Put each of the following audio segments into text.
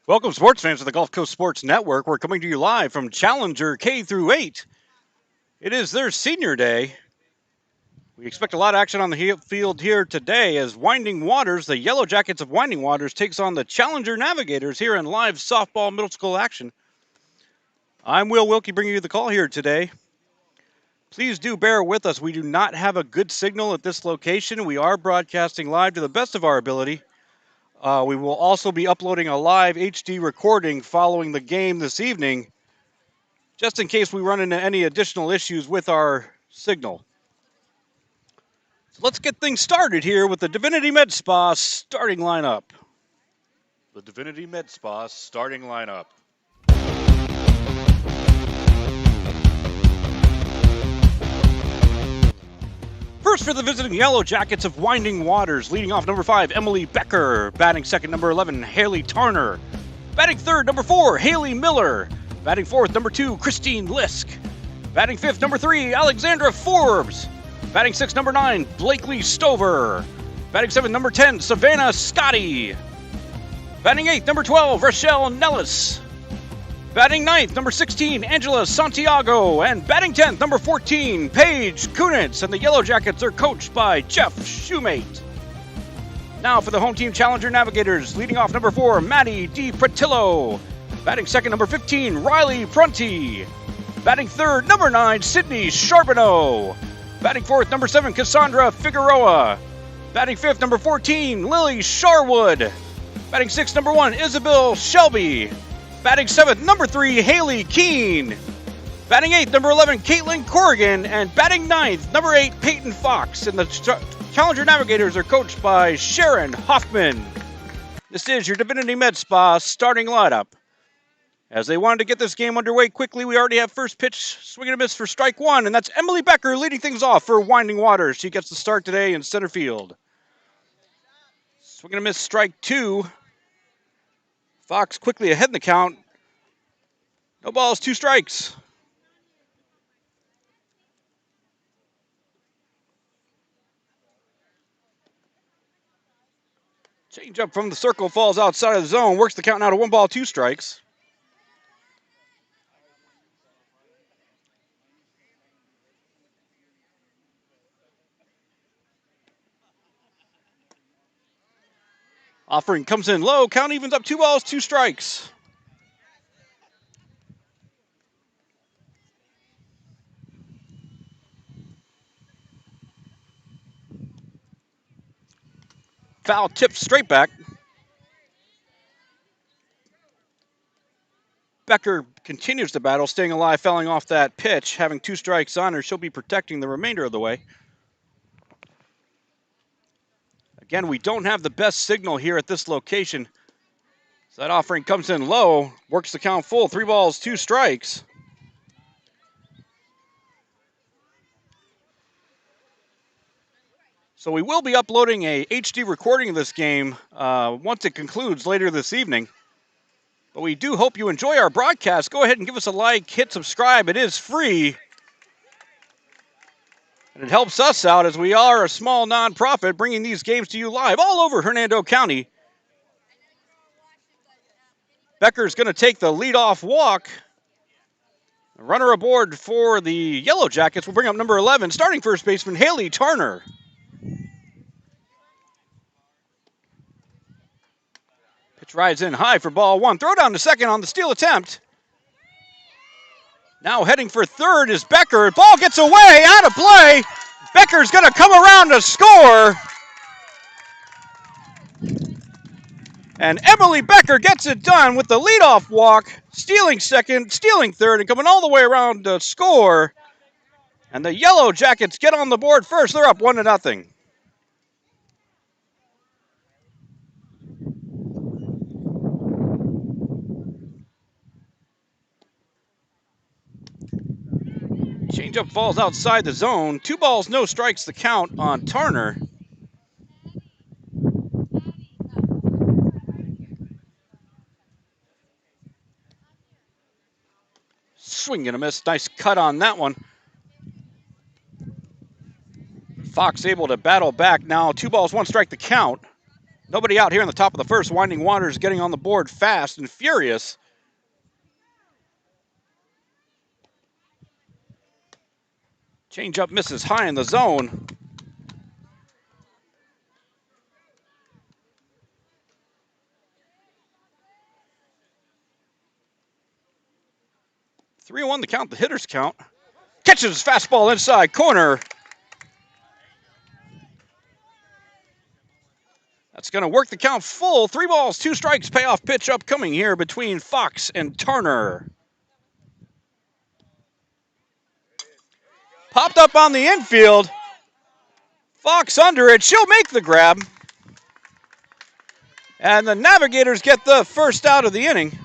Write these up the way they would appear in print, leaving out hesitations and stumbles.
Welcome, sports fans, to the Gulf Coast Sports Network. We're coming to you live from Challenger K through 8. It is their senior day. We expect a lot of action on the field here today as Winding Waters, the Yellow Jackets of Winding Waters, takes on the Challenger Navigators here in live softball middle school action. I'm Will Wilkie bringing you the call here today. Please do bear with us. We do not have a good signal at this location. We are broadcasting live to the best of our ability. We will also be uploading a live HD recording following the game this evening, just in case we run into any additional issues with our signal. So let's get things started here with the Divinity Med Spa starting lineup. The Divinity Med Spa starting lineup. First for the visiting Yellow Jackets of Winding Waters, leading off number 5, Emily Becker. Batting second, number 11, Haley Tarner. Batting third, number 4, Haley Miller. Batting fourth, number 2, Christine Lisk. Batting fifth, number 3, Alexandra Forbes. Batting sixth, number 9, Blakely Stover. Batting seventh, number 10, Savannah Scotty. Batting eighth, number 12, Rochelle Nellis. Batting ninth, number 16, Angela Santiago. And batting 10th, number 14, Paige Kunitz. And the Yellow Jackets are coached by Jeff Shoemate. Now for the home team Challenger Navigators, leading off number 4, Maddie DiPratillo. Batting second, number 15, Riley Prunty. Batting third, number 9, Sydney Charbonneau. Batting fourth, number 7, Cassandra Figueroa. Batting fifth, number 14, Lily Sharwood. Batting sixth, number 1, Isabel Shelby. Batting seventh, number 3, Haley Keene. Batting eighth, number 11, Caitlin Corrigan. And batting ninth, number 8, Peyton Fox. And the Challenger Navigators are coached by Sharon Hoffman. This is your Divinity Med Spa starting lineup. As they wanted to get this game underway quickly, we already have first pitch swing and a miss for strike one, and that's Emily Becker leading things off for Winding Waters. She gets the start today in center field. Swing and a miss, strike two. Fox quickly ahead in the count. No balls, 2 strikes. Change up from the circle, falls outside of the zone, works the count now to 1 ball, 2 strikes. Offering comes in low, count evens up, 2 balls, 2 strikes. Foul tipped straight back. Becker continues to battle, staying alive, fouling off that pitch. Having 2 strikes on her, she'll be protecting the remainder of the way. Again, we don't have the best signal here at this location. So that offering comes in low, works the count full, 3 balls, 2 strikes. So we will be uploading a HD recording of this game once it concludes later this evening. But we do hope you enjoy our broadcast. Go ahead and give us a like, hit subscribe. It is free. And it helps us out as we are a small nonprofit bringing these games to you live all over Hernando County. Becker's going to take the leadoff walk. Runner aboard for the Yellow Jackets will bring up number 11, starting first baseman Haley Tarner. Pitch rides in high for ball 1. Throw down to second on the steal attempt. Now heading for third is Becker. Ball gets away, out of play. Becker's going to come around to score. And Emily Becker gets it done with the leadoff walk, stealing second, stealing third, and coming all the way around to score. And the Yellow Jackets get on the board first. They're up 1-0. Changeup falls outside the zone. 2 balls, no strikes the count on Tarner. Swing and a miss. Nice cut on that one. Fox able to battle back now. 2 balls, 1 strike the count. Nobody out here in the top of the first. Winding Waters getting on the board fast and furious. Change-up misses high in the zone. Three and one to count, the hitters count. Catches fastball inside corner. That's going to work the count full. 3 balls, 2 strikes, payoff pitch upcoming here between Fox and Turner. Popped up on the infield. Fox under it. She'll make the grab. And the Navigators get the first out of the inning.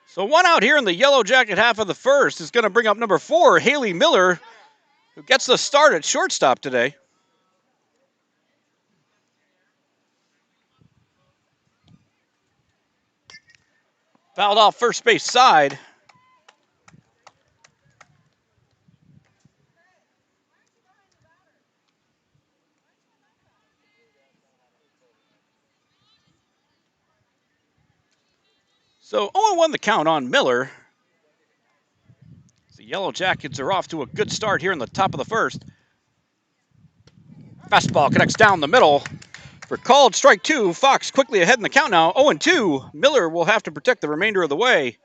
So 1 out here in the Yellow Jacket half of the first is going to bring up number 4, Haley Miller, who gets the start at shortstop today. Fouled off first base side. So 0-1 the count on Miller. The Yellow Jackets are off to a good start here in the top of the first. Fastball connects down the middle for called strike 2. Fox quickly ahead in the count now. 0-2. Miller will have to protect the remainder of the way.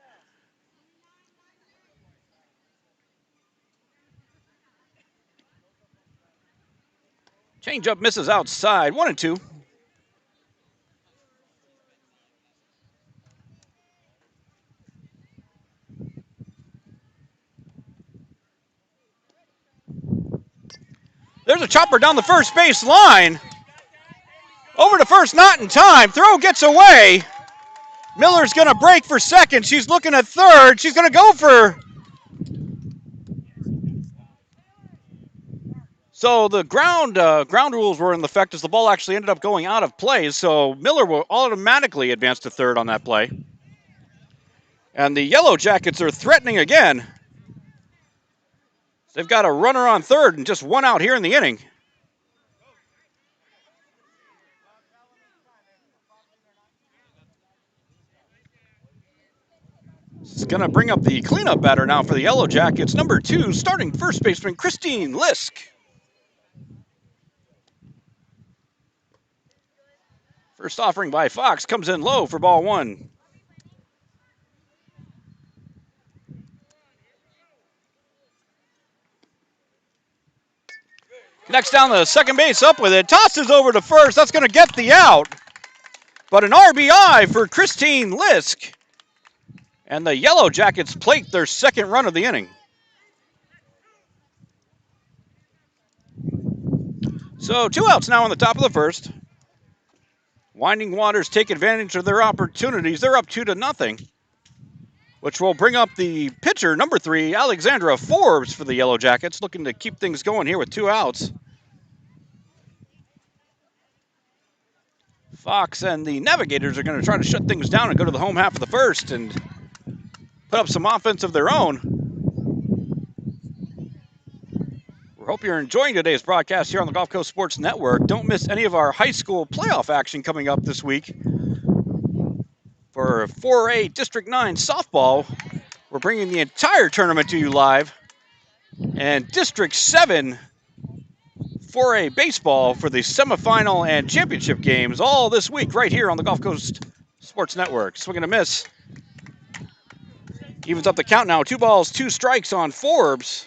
Changeup misses outside. 1-2. There's a chopper down the first base line. Over to first, not in time. Throw gets away. Miller's going to break for second. She's looking at third. She's going to go for... So the ground rules were in effect as the ball actually ended up going out of play. So Miller will automatically advance to third on that play. And the Yellow Jackets are threatening again. They've got a runner on third and just 1 out here in the inning. This is going to bring up the cleanup batter now for the Yellow Jackets. Number 2, starting first baseman Christine Lisk. First offering by Fox comes in low for ball 1. Connects down the second base up with it. Tosses over to first. That's going to get the out. But an RBI for Christine Lisk. And the Yellow Jackets plate their second run of the inning. So 2 outs now on the top of the first. Winding Waters take advantage of their opportunities. They're up 2-0. Which will bring up the pitcher, number 3, Alexandra Forbes for the Yellow Jackets, looking to keep things going here with 2 outs. Fox and the Navigators are going to try to shut things down and go to the home half of the first and put up some offense of their own. We hope you're enjoying today's broadcast here on the Gulf Coast Sports Network. Don't miss any of our high school playoff action coming up this week. For 4A District 9 softball, we're bringing the entire tournament to you live. And District 7 4A baseball for the semifinal and championship games all this week right here on the Gulf Coast Sports Network. Swing and a miss. Evens up the count now. 2 balls, 2 strikes on Forbes.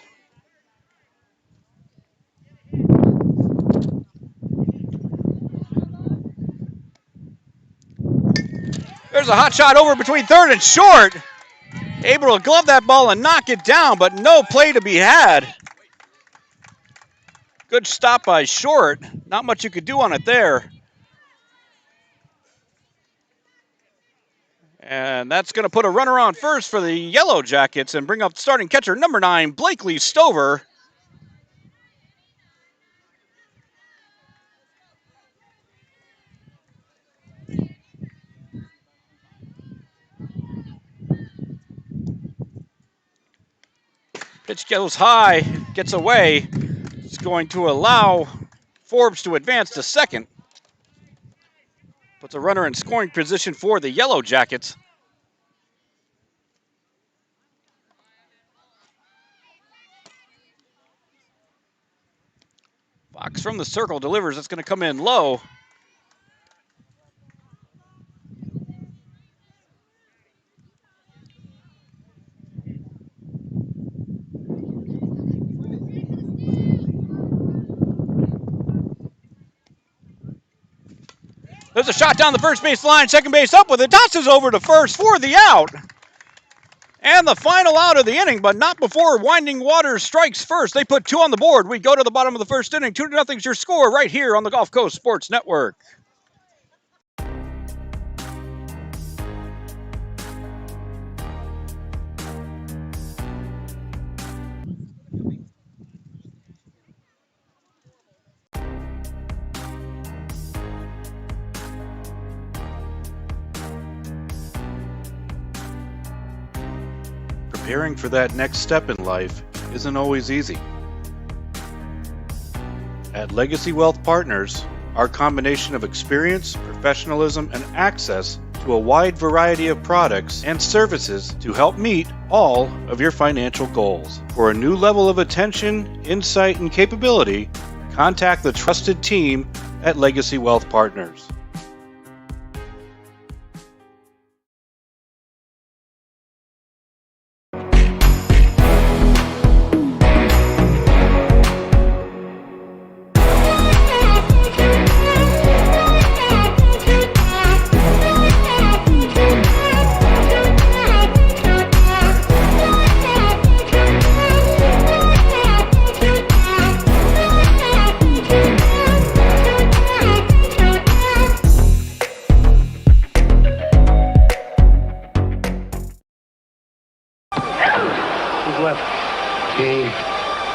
There's a hot shot over between third and short. Able to glove that ball and knock it down, but no play to be had. Good stop by short. Not much you could do on it there. And that's going to put a runner on first for the Yellow Jackets and bring up starting catcher number 9, Blakely Stover. Pitch goes high, gets away. It's going to allow Forbes to advance to second. Puts a runner in scoring position for the Yellow Jackets. Fox from the circle delivers. It's going to come in low. There's a shot down the first base line. Second base up with it. Tosses over to first for the out. And the final out of the inning, but not before Winding Waters strikes first. They put 2 on the board. We go to the bottom of the first inning. 2-0 is your score right here on the Gulf Coast Sports Network. Preparing for that next step in life isn't always easy. At Legacy Wealth Partners, our combination of experience, professionalism, and access to a wide variety of products and services to help meet all of your financial goals. For a new level of attention, insight, and capability, contact the trusted team at Legacy Wealth Partners.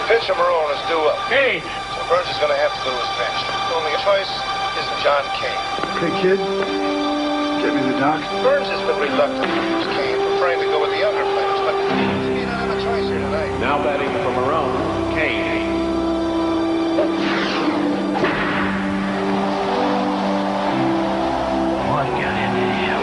Pitch of Maroon is due up. Kane. So Burns is going to have to go to his bench. The only choice is John Kane. Okay, kid. Get me the doc. Burns has been reluctant to use Kane, preferring to go with the younger players, but you don't have a choice here tonight. Now batting for Maroon, Kane. What got into him?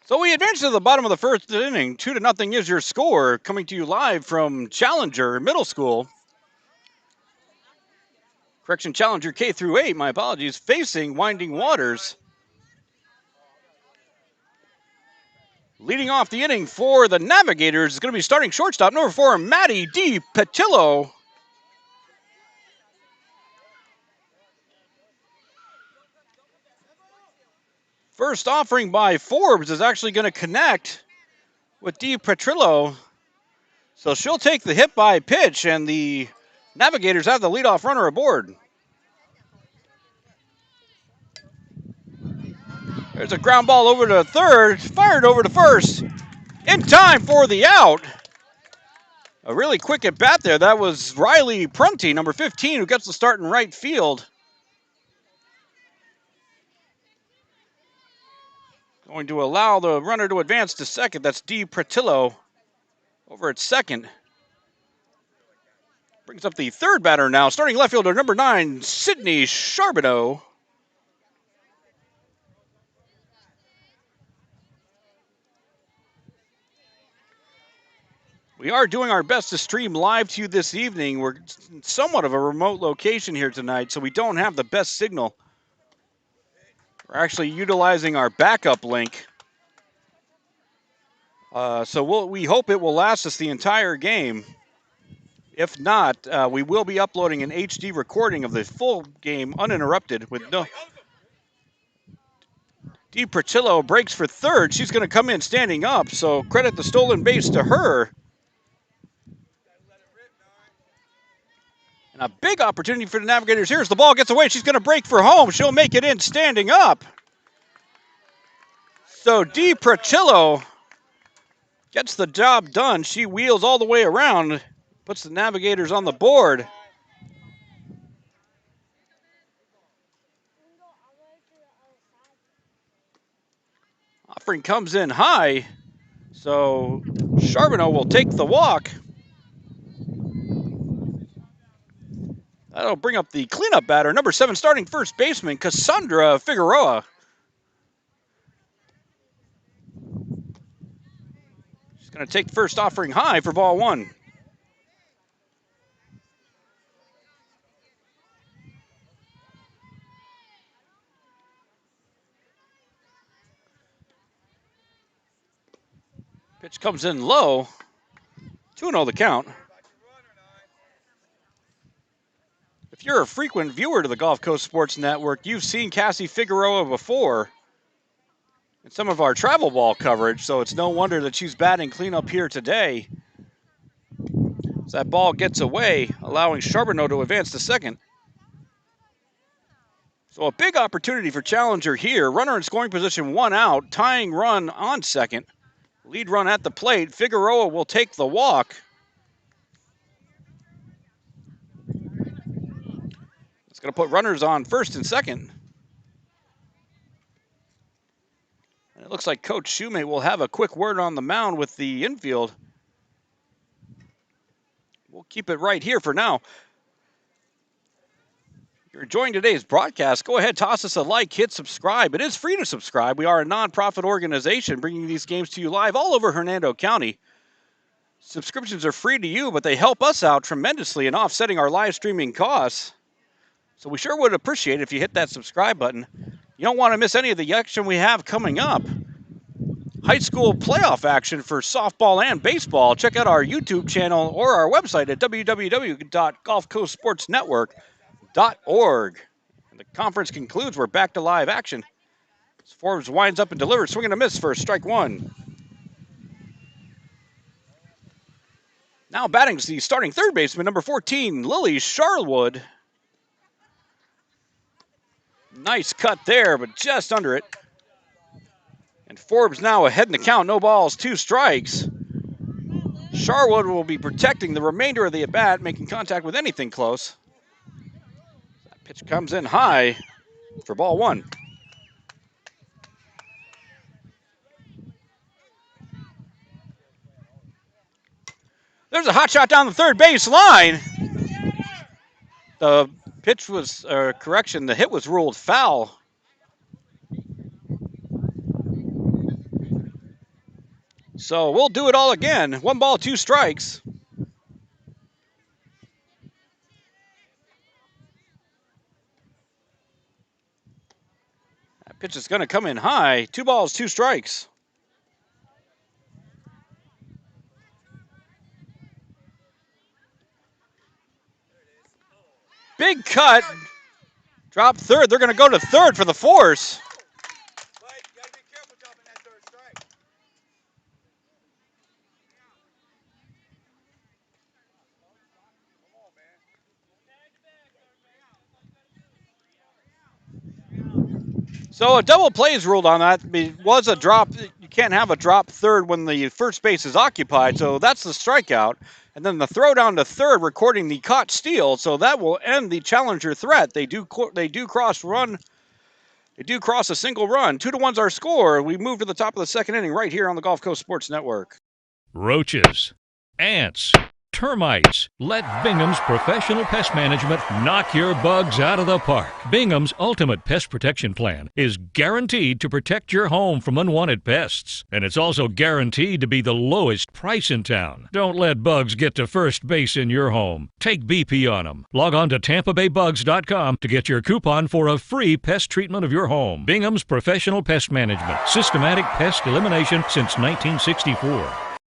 So we advance to the bottom of the first inning. 2-0 is your score, coming to you live from Challenger Middle School. Correction, Challenger K through 8, my apologies, facing Winding Waters. Leading off the inning for the Navigators is going to be starting shortstop, number 4, Matty D. Petillo. First offering by Forbes is actually going to connect with D. Petrillo. So she'll take the hit by pitch, and the Navigators have the leadoff runner aboard. There's a ground ball over to third, fired over to first. In time for the out. A really quick at bat there. That was Riley Prunty, number 15, who gets the start in right field. Going to allow the runner to advance to second. That's D. Pretillo over at second. Brings up the third batter now. Starting left fielder, number 9, Sidney Charbonneau. We are doing our best to stream live to you this evening. We're in somewhat of a remote location here tonight, so we don't have the best signal. We're actually utilizing our backup link. So we hope it will last us the entire game. If not, we will be uploading an HD recording of the full game uninterrupted with DiPricillo breaks for third. She's going to come in standing up, so credit the stolen base to her. And a big opportunity for the Navigators here as the ball gets away. She's going to break for home. She'll make it in standing up. So DiPricillo gets the job done. She wheels all the way around, puts the Navigators on the board. Offering comes in high, so Charbonneau will take the walk. That'll bring up the cleanup batter, number 7, starting first baseman, Cassandra Figueroa. She's going to take first offering high for ball 1. Pitch comes in low. 2-0 the count. If you're a frequent viewer to the Gulf Coast Sports Network, you've seen Cassie Figueroa before in some of our travel ball coverage, so it's no wonder that she's batting cleanup here today. As that ball gets away, allowing Charbonneau to advance to second. So a big opportunity for Challenger here. Runner in scoring position, 1 out, tying run on second. Lead run at the plate. Figueroa will take the walk. It's going to put runners on first and second. And it looks like Coach Shoemate will have a quick word on the mound with the infield. We'll keep it right here for now. If you're enjoying today's broadcast, go ahead, toss us a like, hit subscribe. It is free to subscribe. We are a nonprofit organization bringing these games to you live all over Hernando County. Subscriptions are free to you, but they help us out tremendously in offsetting our live streaming costs. So we sure would appreciate it if you hit that subscribe button. You don't want to miss any of the action we have coming up. High school playoff action for softball and baseball. Check out our YouTube channel or our website at www.gulfcoastsportsnetwork.org. And the conference concludes. We're back to live action. As Forbes winds up and delivers, swing and a miss for strike 1. Now batting the starting third baseman, number 14, Lily Charlwood. Nice cut there, but just under it. And Forbes now ahead in the count. No balls, 2 strikes. Charlwood will be protecting the remainder of the at-bat, making contact with anything close. That pitch comes in high for ball 1. There's a hot shot down the third base line. The pitch was, correction, the hit was ruled foul. So we'll do it all again. 1 ball, 2 strikes. That pitch is going to come in high. 2 balls, 2 strikes. Big cut. Drop third. They're going to go to third for the force. So a double play is ruled on that. It was a drop. You can't have a drop third when the first base is occupied, so that's the strikeout. And then the throw down to third, recording the caught steal, so that will end the challenger threat. They do cross run. They do cross a single run. 2-1's our score. We move to the top of the second inning right here on the Gulf Coast Sports Network. Roaches, ants, termites. Let Bingham's Professional Pest Management knock your bugs out of the park. Bingham's Ultimate Pest Protection Plan is guaranteed to protect your home from unwanted pests. And it's also guaranteed to be the lowest price in town. Don't let bugs get to first base in your home. Take BP on them. Log on to TampaBayBugs.com to get your coupon for a free pest treatment of your home. Bingham's Professional Pest Management. Systematic pest elimination since 1964.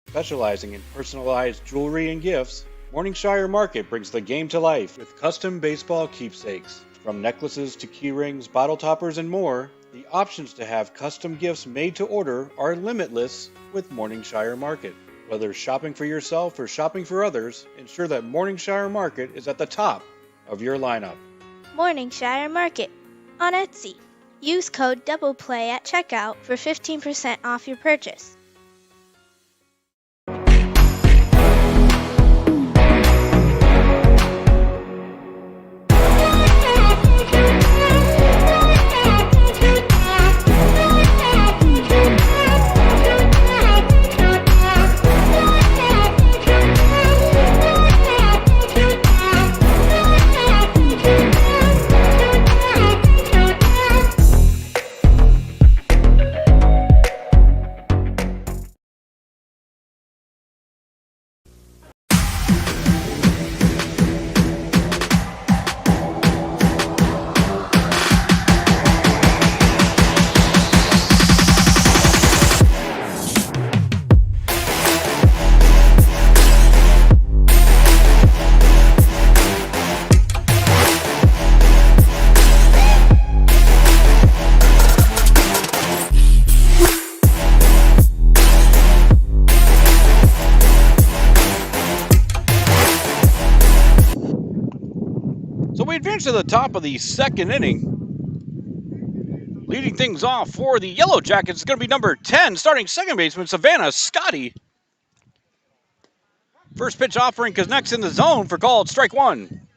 Specializing in personalized jewelry and gifts, Morningshire Market brings the game to life with custom baseball keepsakes. From necklaces to key rings, bottle toppers, and more, The options to have custom gifts made to order are limitless with Morningshire Market. Whether shopping for yourself or shopping for others, ensure that Morningshire Market is at the top of your lineup. Morningshire Market on Etsy. Use code DOUBLEPLAY at checkout for 15% off your purchase. To the top of the second inning. Leading things off for the Yellow Jackets is going to be number 10, starting second baseman Savannah Scotty. First pitch offering connects in the zone for called strike one.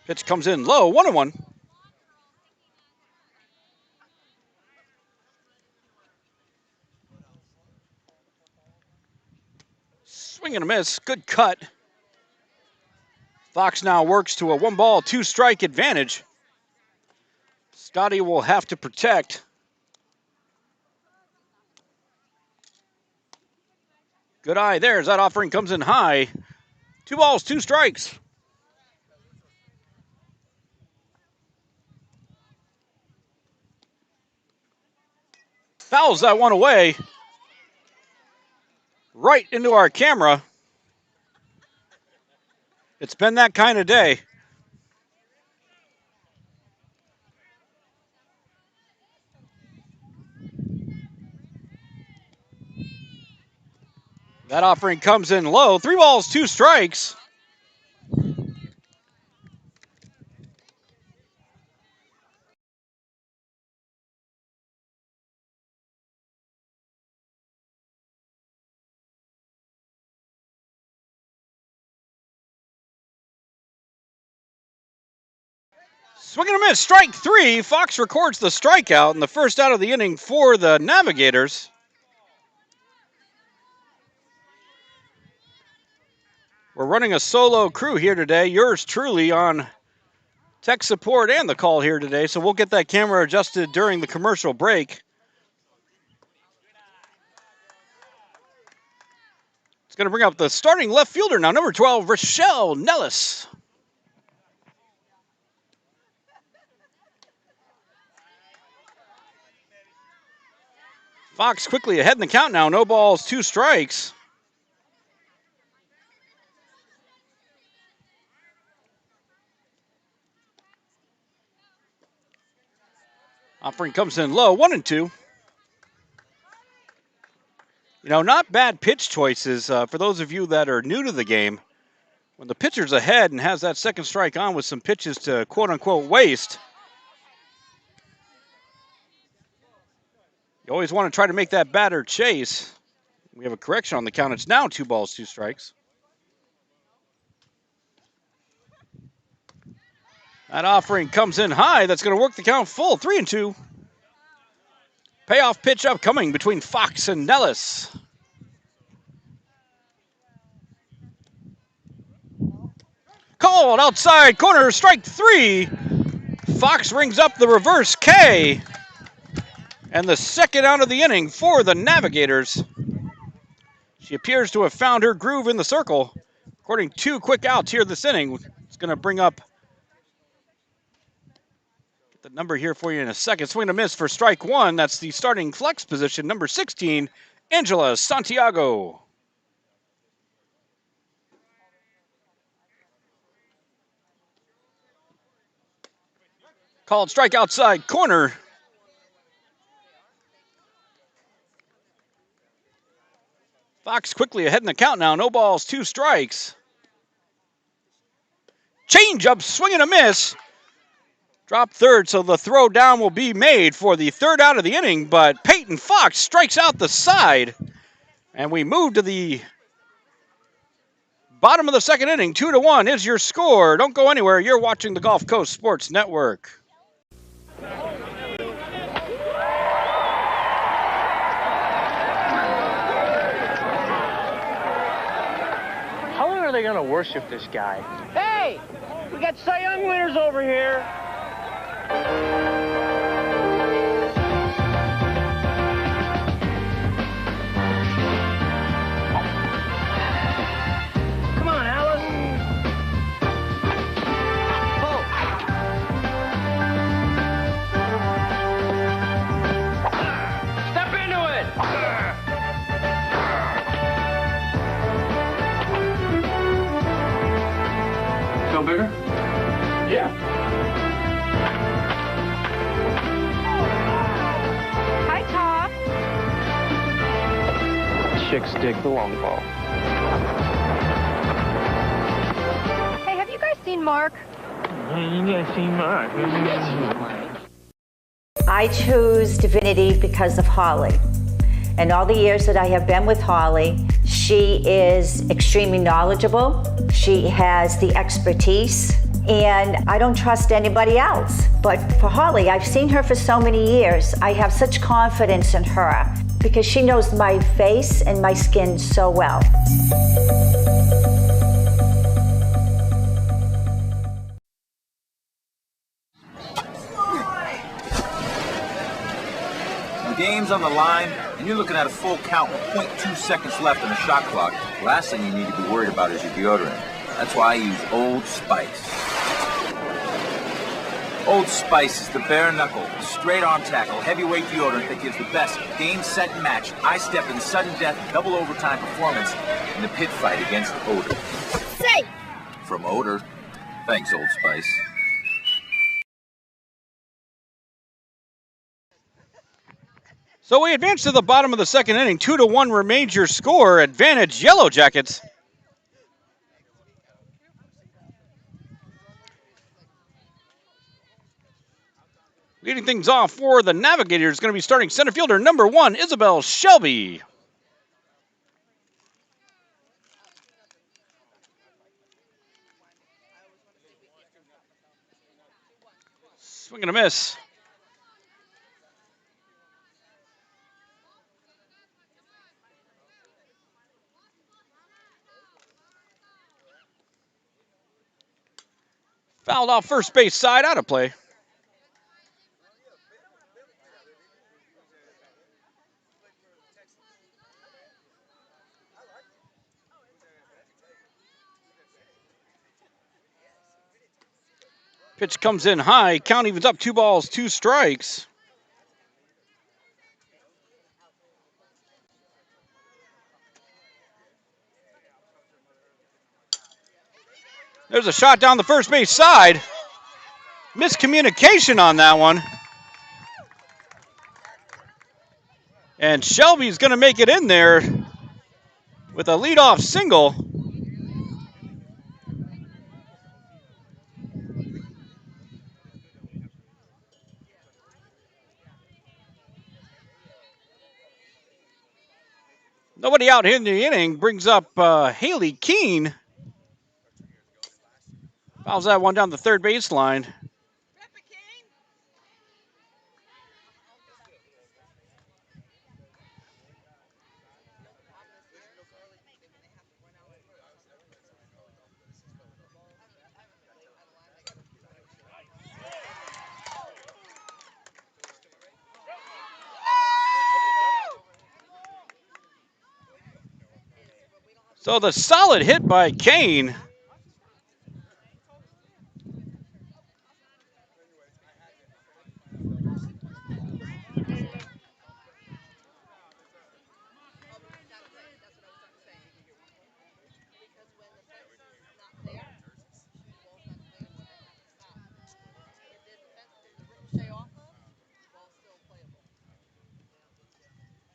Pitch comes in low, 1-1. Swing and a miss, good cut. Fox now works to a 1-ball, 2-strike advantage. Scotty will have to protect. Good eye there as that offering comes in high. 2 balls, 2 strikes. Fouls that one away. Right into our camera. It's been that kind of day. That offering comes in low. 3 balls, 2 strikes. Swing and a miss, strike 3. Fox records the strikeout in the first out of the inning for the Navigators. We're running a solo crew here today. Yours truly on tech support and the call here today, so we'll get that camera adjusted during the commercial break. It's going to bring up the starting left fielder now, number 12, Rochelle Nellis. Fox quickly ahead in the count now. No balls, 2 strikes. Offering comes in low, 1-2. You know, not bad pitch choices for those of you that are new to the game. When the pitcher's ahead and has that second strike on with some pitches to quote-unquote waste, you always want to try to make that batter chase. We have a correction on the count. It's now 2 balls, 2 strikes. That offering comes in high. That's going to work the count full. 3-2. Payoff pitch upcoming between Fox and Nellis. Called outside corner, strike 3. Fox rings up the reverse K. And the second out of the inning for the Navigators. She appears to have found her groove in the circle. Recording 2 quick outs here this inning. It's going to bring up the number here for you in a second. Swing and a miss for strike 1. That's the starting flex position, number 16, Angela Santiago. Called strike outside corner. Fox quickly ahead in the count now. No balls, 2 strikes. Change up, swing and a miss. Drop third, so the throw down will be made for the 3rd out of the inning, but Peyton Fox strikes out the side. And we move to the bottom of the 2nd inning. 2-1 is your score. Don't go anywhere. You're watching the Gulf Coast Sports Network. How long are they going to worship this guy? Hey! We got Cy Young winners over here. Come on, Alice. Oh. Step into it. Feel bigger? Yeah. Hi, Tom. Chicks dig the long ball. Hey, have you guys seen Mark? You guys see Mark. I choose Divinity because of Holly. And all the years that I have been with Holly, she is extremely knowledgeable. She has the expertise, and I don't trust anybody else. But for Holly, I've seen her for so many years. I have such confidence in her because she knows my face and my skin so well. The game's on the line, and you're looking at a full count with 0.2 seconds left on the shot clock. The last thing you need to be worried about is your deodorant. That's why I use Old Spice. Old Spice is the bare knuckle, straight arm tackle, heavyweight deodorant that gives the best game, set, and match, eye-step, and sudden death, double overtime performance in the pit fight against odor. Safe. From odor, thanks, Old Spice. So we advance to the bottom of the 2nd inning. 2-1 remains your score. Advantage Yellow Jackets. Leading things off for the Navigators is going to be starting center fielder number 1, Isabel Shelby. Swing and a miss. Fouled off first base side, out of play. Pitch comes in high. Count evens up, 2 balls, 2 strikes. There's a shot down the first base side. Miscommunication on that one. And Shelby's going to make it in there with a leadoff single. Nobody out here in the inning brings up Haley Keene. Fouls that one down the third baseline. So the solid hit by Kane.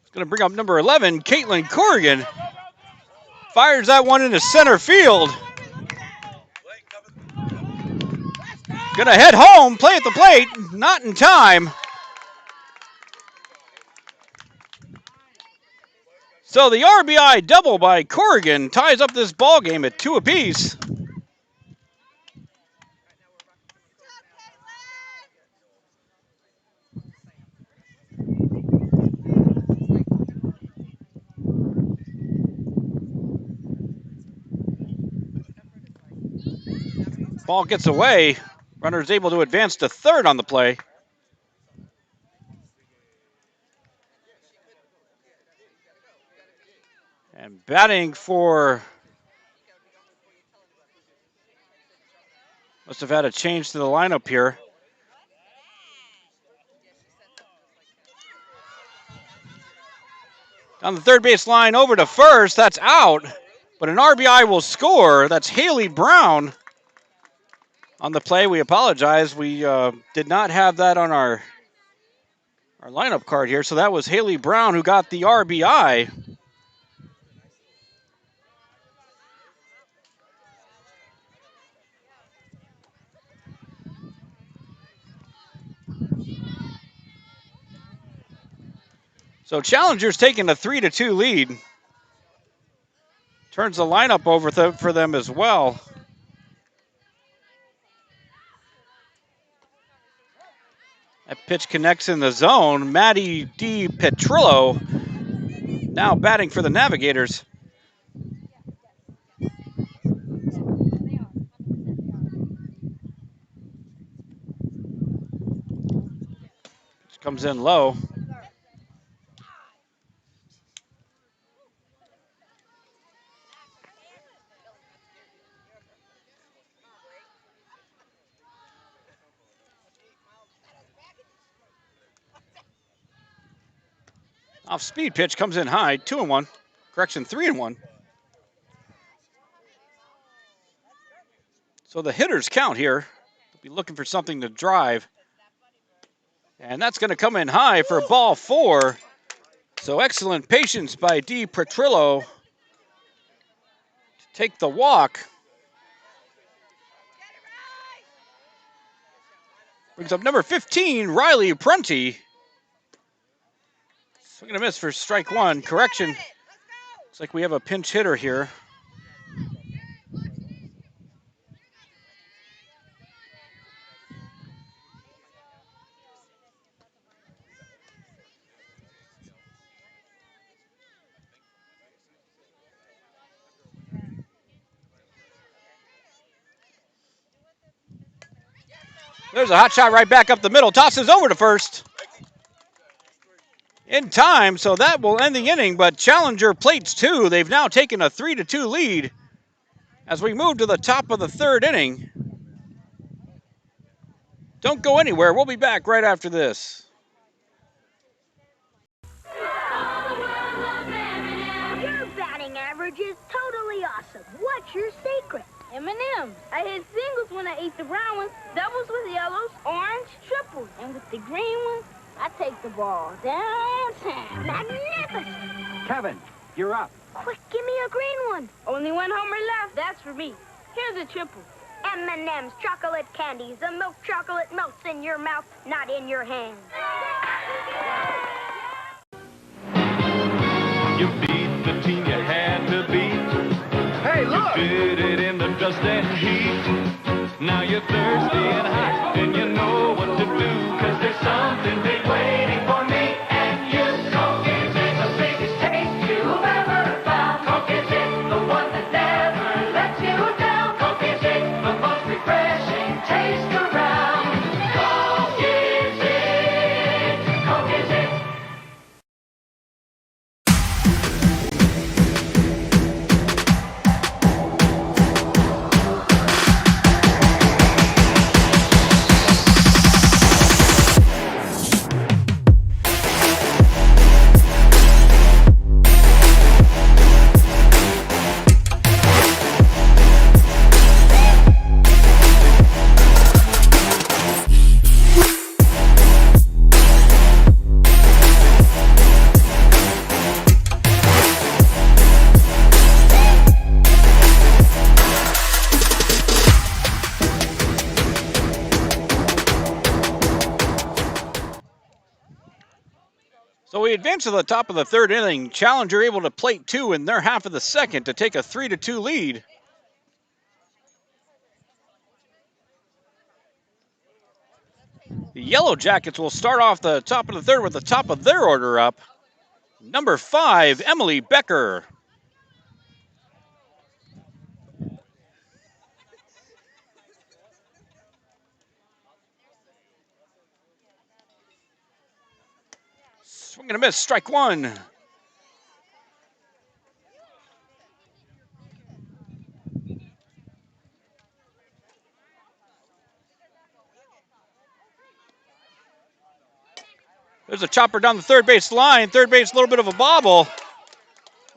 It's going to bring up number 11, Caitlin Corrigan. Fires that one into center field. Gonna head home, play at the plate, not in time. So the RBI double by Corrigan ties up this ball game at 2 apiece. Ball gets away. Runner's able to advance to third on the play. And batting for... Must have had a change to the lineup here. Down the third base line over to first. That's out. But an RBI will score. That's Haley Brown on the play. We apologize. We did not have that on our lineup card here. So that was Haley Brown who got the RBI. So Challengers taking a 3-2 lead. Turns the lineup over for them as well. That pitch connects in the zone. Maddie D. Petrillo now batting for the Navigators. Pitch comes in low. Off speed pitch comes in high, 2-1. Correction, 3-1. So the hitters count here. They'll be looking for something to drive. And that's going to come in high for ball 4. So excellent patience by D. Petrillo to take the walk. Brings up number 15, Riley Prunty. Swing and a miss for strike 1. Correction. Looks like we have a pinch hitter here. There's a hot shot right back up the middle. Tosses over to first. In time, so that will end the inning, but Challenger plates 2. They've now taken a 3-2 lead as we move to the top of the third inning. Don't go anywhere. We'll be back right after this. Your batting average is totally awesome. What's your secret? M&M's. I hit singles when I ate the brown ones, doubles with yellows, orange, triples, and with the green ones, I take the ball downtown. Magnificent! Kevin, you're up. Quick, give me a green one. Only one homer left. That's for me. Here's a triple. M&M's chocolate candies. The milk chocolate melts in your mouth, not in your hand. You beat the team you had to beat. Hey, look! You did it in the dust and heat. Now you're thirsty and hot, and you know what to do, 'cause there's something big waiting for me and you. Coke is it, the biggest taste you've ever found. Coke is it, the one that never lets you down. Coke is it, the most refreshing taste around. Coke is it, Coke is it. advance to the top of the third inning. Challenger able to plate 2 in their half of the second to take a 3-2 lead. The Yellow Jackets will start off the top of the third with the top of their order up. Number 5, Emily Becker. Swing and a miss, strike 1. There's a chopper down the third base line. Third base, a little bit of a bobble.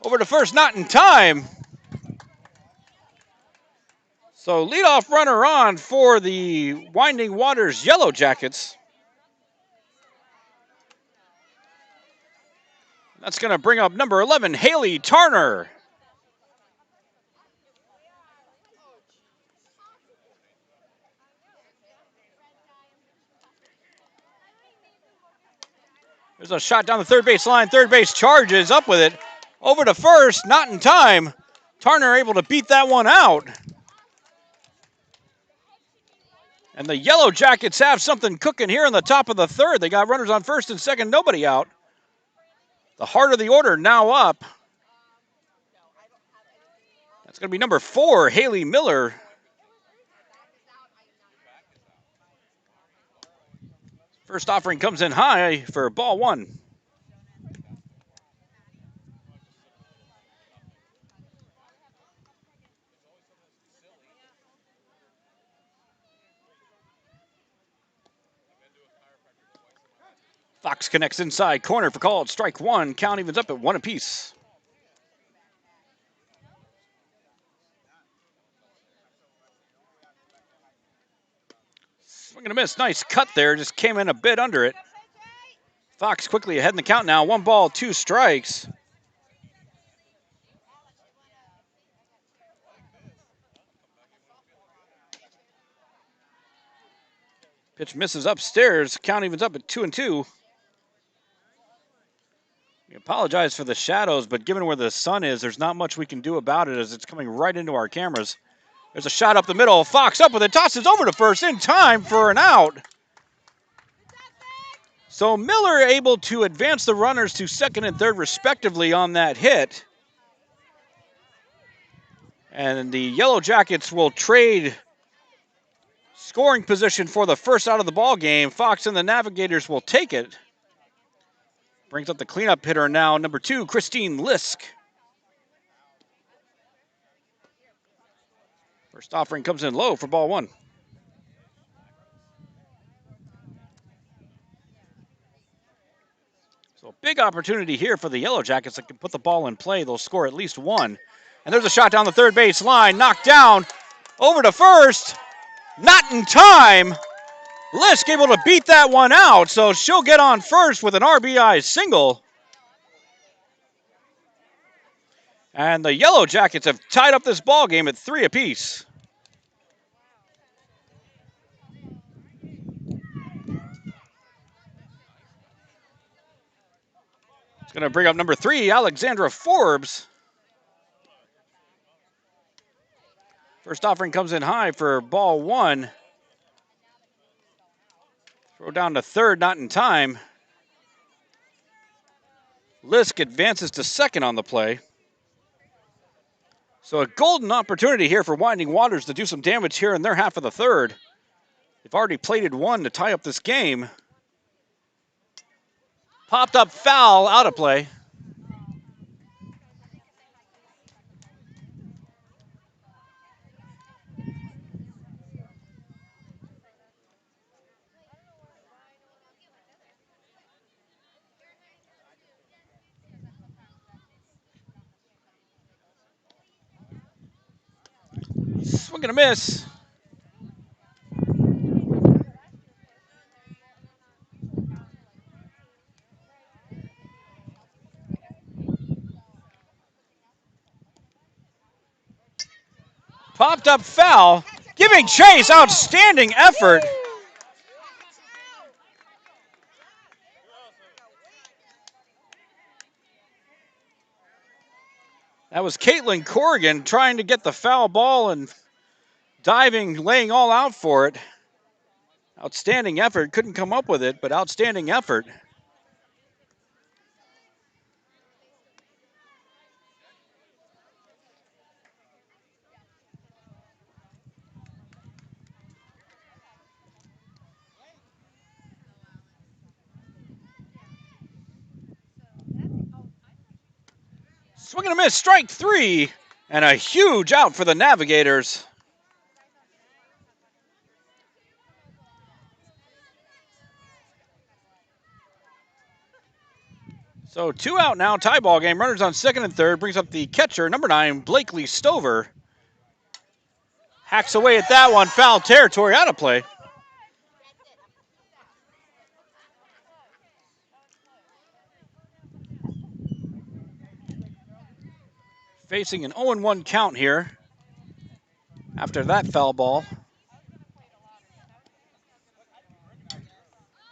Over to first, not in time. So leadoff runner on for the Winding Waters Yellow Jackets. That's going to bring up number 11, Haley Tarner. There's a shot down the third base line. Third base charges up with it. Over to first, not in time. Tarner able to beat that one out. And the Yellow Jackets have something cooking here in the top of the third. They got runners on first and second, nobody out. The heart of the order now up. That's going to be number 4, Haley Miller. First offering comes in high for ball 1. Fox connects inside corner for called strike 1. Count evens up at 1 apiece. Swing and a miss. Nice cut there. Just came in a bit under it. Fox quickly ahead in the count now. 1 ball, 2 strikes. Pitch misses upstairs. Count evens up at 2-2. We apologize for the shadows, but given where the sun is, there's not much we can do about it as it's coming right into our cameras. There's a shot up the middle. Fox up with it. Tosses over to first in time for an out. So Miller able to advance the runners to second and third respectively on that hit. And the Yellow Jackets will trade scoring position for the first out of the ball game. Fox and the Navigators will take it. Brings up the cleanup hitter now, number 2, Christine Lisk. First offering comes in low for ball 1. So a big opportunity here for the Yellow Jackets that can put the ball in play. They'll score at least 1. And there's a shot down the third base line, knocked down, over to first, not in time. Lisk able to beat that one out, so she'll get on first with an RBI single. And the Yellow Jackets have tied up this ball game at 3 apiece. It's going to bring up number 3, Alexandra Forbes. First offering comes in high for ball 1. Throw down to third, not in time. Lisk advances to second on the play. So a golden opportunity here for Winding Waters to do some damage here in their half of the third. They've already plated 1 to tie up this game. Popped up foul, out of play. Swing and a miss. Popped up foul. Giving chase. Outstanding effort. That was Caitlin Corrigan trying to get the foul ball and diving, laying all out for it. Outstanding effort. Couldn't come up with it, but outstanding effort. Swing and a miss, strike 3, and a huge out for the Navigators. So 2 out now, tie ball game. Runners on second and third, brings up the catcher, number 9, Blakely Stover. Hacks away at that one, foul territory, out of play. Facing an 0-1 count here after that foul ball.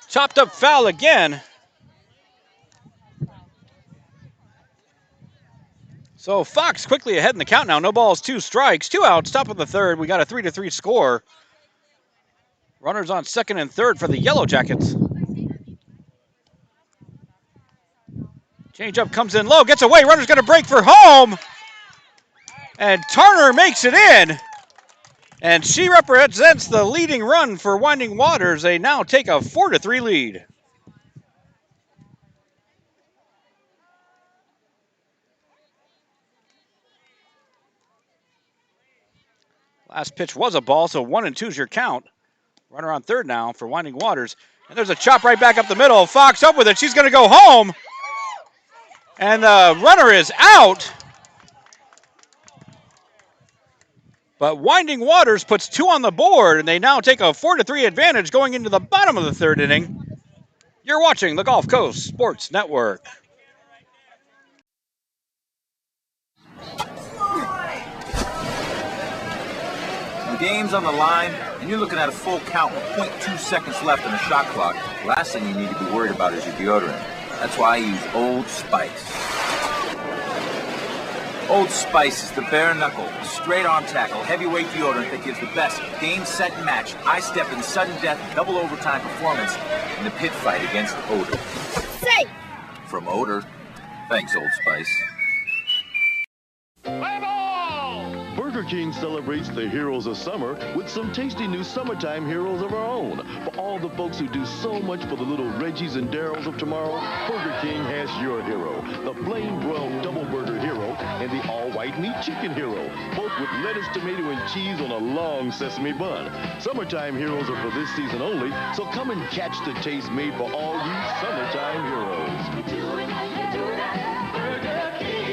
Chopped up foul again. So Fox quickly ahead in the count now. No balls, 2 strikes, 2 outs, top of the third. We got a 3-3 score. Runners on second and third for the Yellow Jackets. Changeup comes in low, gets away. Runner's going to break for home. And Turner makes it in. And she represents the leading run for Winding Waters. They now take a 4-3 lead. Last pitch was a ball, so 1-2 is your count. Runner on third now for Winding Waters. And there's a chop right back up the middle. Fox up with it. She's going to go home. And the runner is out. But Winding Waters puts 2 on the board, and they now take a 4-3 advantage going into the bottom of the third inning. You're watching the Gulf Coast Sports Network. The game's on the line, and you're looking at a full count with 0.2 seconds left on the shot clock. Last thing you need to be worried about is your deodorant. That's why I use Old Spice. Old Spice is the bare knuckle, straight arm tackle, heavyweight deodorant that gives the best game, set, and match, eye step, and sudden death, double overtime performance in the pit fight against odor. Safe! From odor, thanks Old Spice. Burger King celebrates the heroes of summer with some tasty new summertime heroes of our own. For all the folks who do so much for the little Reggies and Darryls of tomorrow, Burger King has your hero, the plain broiled double burger hero and the all-white meat chicken hero, both with lettuce, tomato, and cheese on a long sesame bun. Summertime heroes are for this season only, so come and catch the taste made for all you summertime heroes. Burger King.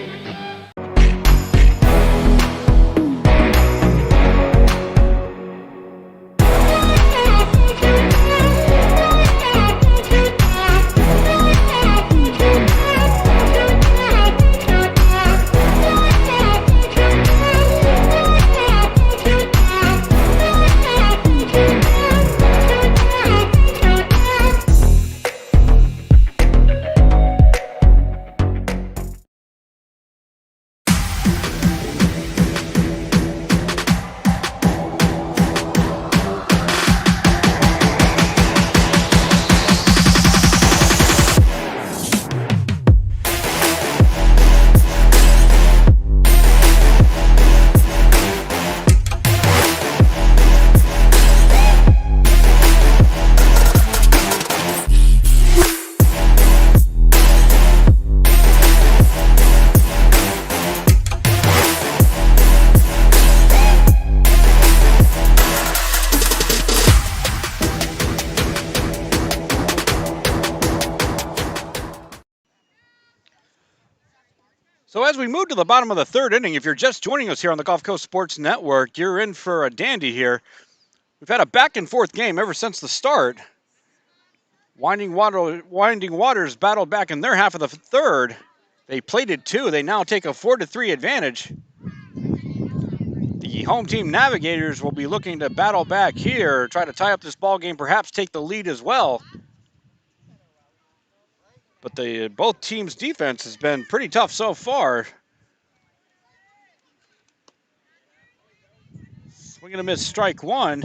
So as we move to the bottom of the third inning, if you're just joining us here on the Gulf Coast Sports Network, you're in for a dandy here. We've had a back-and-forth game ever since the start. Winding Waters battled back in their half of the third. They plated 2. They now take a 4-3 advantage. The home team Navigators will be looking to battle back here, try to tie up this ball game, perhaps take the lead as well. But both teams' defense has been pretty tough so far. Swing and a miss, strike one.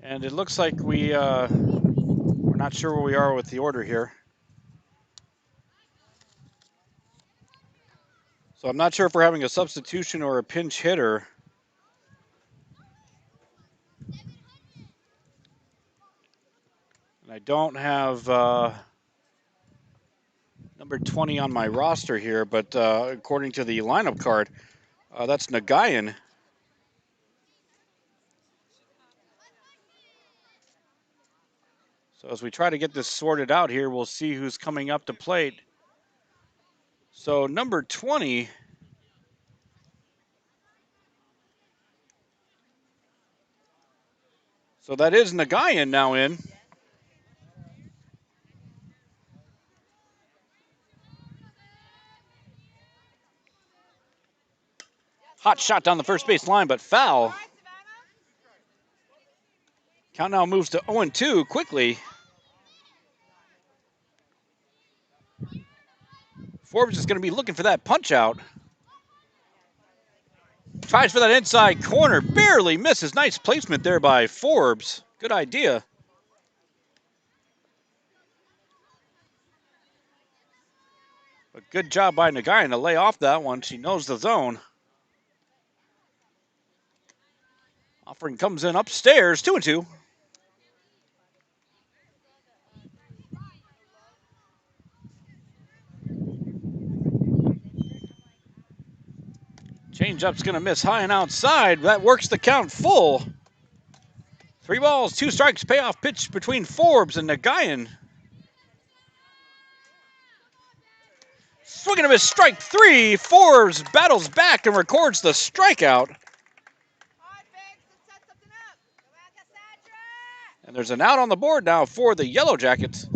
And it looks like we're not sure where we are with the order here. So I'm not sure if we're having a substitution or a pinch hitter. And I don't have number 20 on my roster here, but according to the lineup card, that's Nagayan. So as we try to get this sorted out here, we'll see who's coming up to plate. So number 20. So that is Nagayan now in. Hot shot down the first base line, but foul. Count now moves to 0-2 quickly. Forbes is going to be looking for that punch out. Tries for that inside corner, barely misses. Nice placement there by Forbes. Good idea. A good job by Nagayan to lay off that one. She knows the zone. Offering comes in upstairs, 2-2. Changeup's going to miss high and outside. That works the count full. 3 balls, 2 strikes, payoff pitch between Forbes and Nagayan. Swing and a miss, strike 3. Forbes battles back and records the strikeout. And there's an out on the board now for the Yellow Jackets.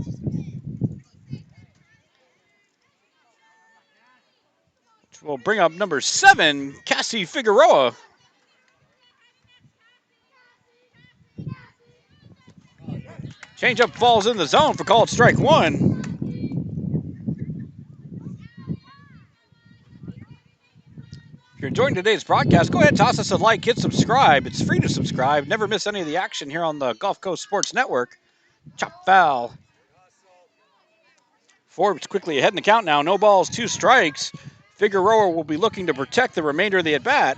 Which will bring up number 7, Cassie Figueroa. Changeup falls in the zone for called strike 1. If you're enjoying today's broadcast, go ahead and toss us a like, hit subscribe. It's free to subscribe. Never miss any of the action here on the Gulf Coast Sports Network. Chop foul. Forbes quickly ahead in the count now. No balls, 2 strikes. Figueroa will be looking to protect the remainder of the at-bat.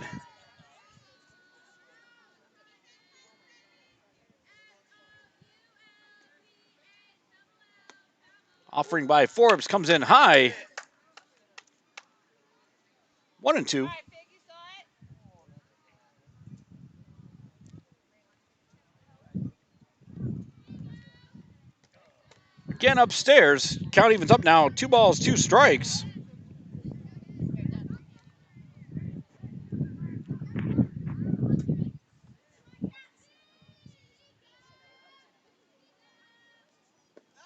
Offering by Forbes comes in high. 1-2. Again upstairs. Count evens up now. 2 balls, 2 strikes.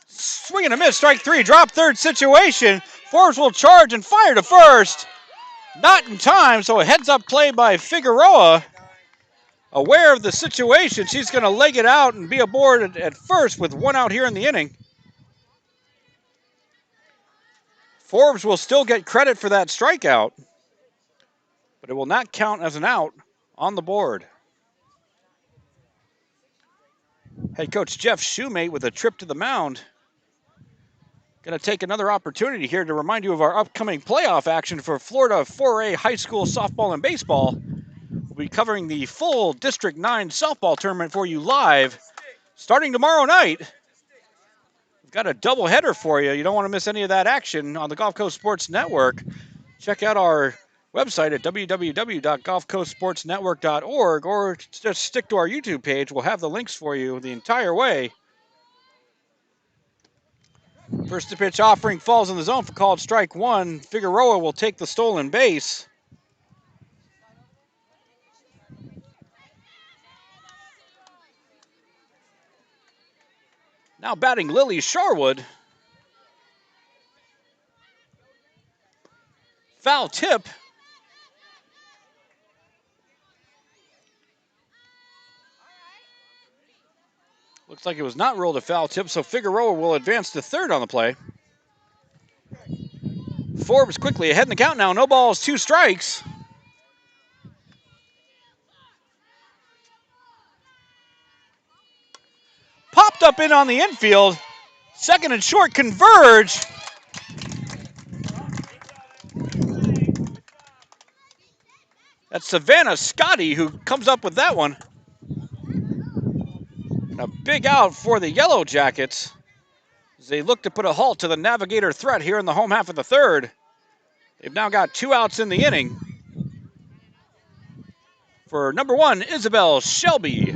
Swing and a miss, strike 3, drop third situation. Forbes will charge and fire to first. Not in time, so a heads-up play by Figueroa. Aware of the situation, she's going to leg it out and be aboard at first with 1 out here in the inning. Forbes will still get credit for that strikeout, but it will not count as an out on the board. Head coach Jeff Shoemate with a trip to the mound. Going to take another opportunity here to remind you of our upcoming playoff action for Florida 4A high school softball and baseball. We'll be covering the full District 9 softball tournament for you live starting tomorrow night. We've got a doubleheader for you. You don't want to miss any of that action on the Gulf Coast Sports Network. Check out our website at www.gulfcoastsportsnetwork.org or just stick to our YouTube page. We'll have the links for you the entire way. First to pitch offering falls in the zone for called strike 1. Figueroa will take the stolen base. Now batting Lily Sharwood. Foul tip. Looks like it was not ruled a foul tip, so Figueroa will advance to third on the play. Forbes quickly ahead in the count now. No balls, 2 strikes. Popped up in on the infield. Second and short converge. That's Savannah Scotty who comes up with that one. And a big out for the Yellow Jackets as they look to put a halt to the Navigator threat here in the home half of the third. They've now got 2 outs in the inning. For number 1, Isabel Shelby.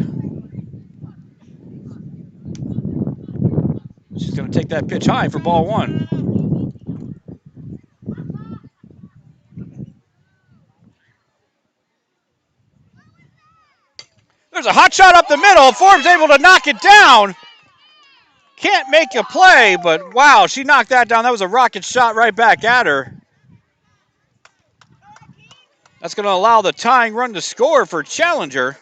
She's going to take that pitch high for ball 1. There's a hot shot up the middle. Forbes able to knock it down. Can't make a play, but wow, she knocked that down. That was a rocket shot right back at her. That's going to allow the tying run to score for Challenger.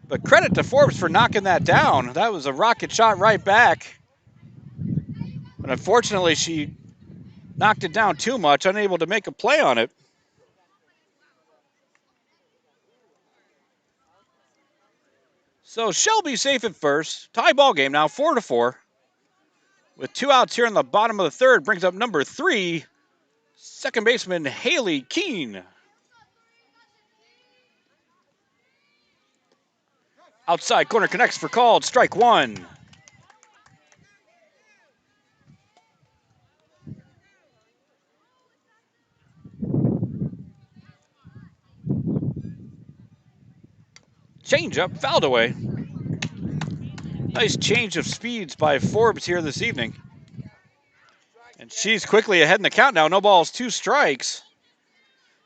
But credit to Forbes for knocking that down. That was a rocket shot right back. But unfortunately, she knocked it down too much, unable to make a play on it. So Shelby safe at first. Tie ball game now, 4-4. With 2 outs here in the bottom of the third, brings up number 3, second baseman Haley Keene. Outside corner connects for called strike 1. Changeup fouled away. Nice change of speeds by Forbes here this evening. And she's quickly ahead in the count now. No balls, 2 strikes.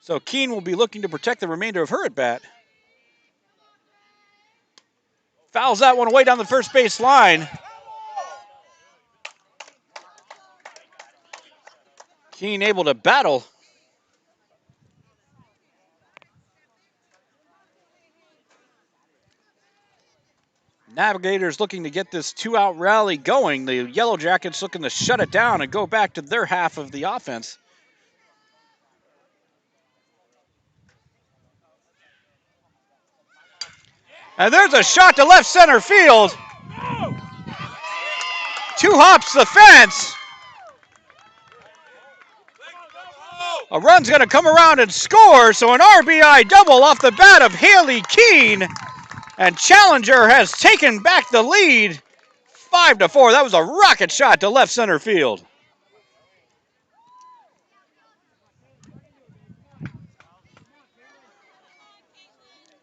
So Keene will be looking to protect the remainder of her at bat. Fouls that one away down the first base line. Keene able to battle. Navigators looking to get this 2-out rally going. The Yellow Jackets looking to shut it down and go back to their half of the offense. And there's a shot to left center field. 2 hops the fence. A run's going to come around and score, so an RBI double off the bat of Haley Keene. And Challenger has taken back the lead, 5-4. That was a rocket shot to left center field.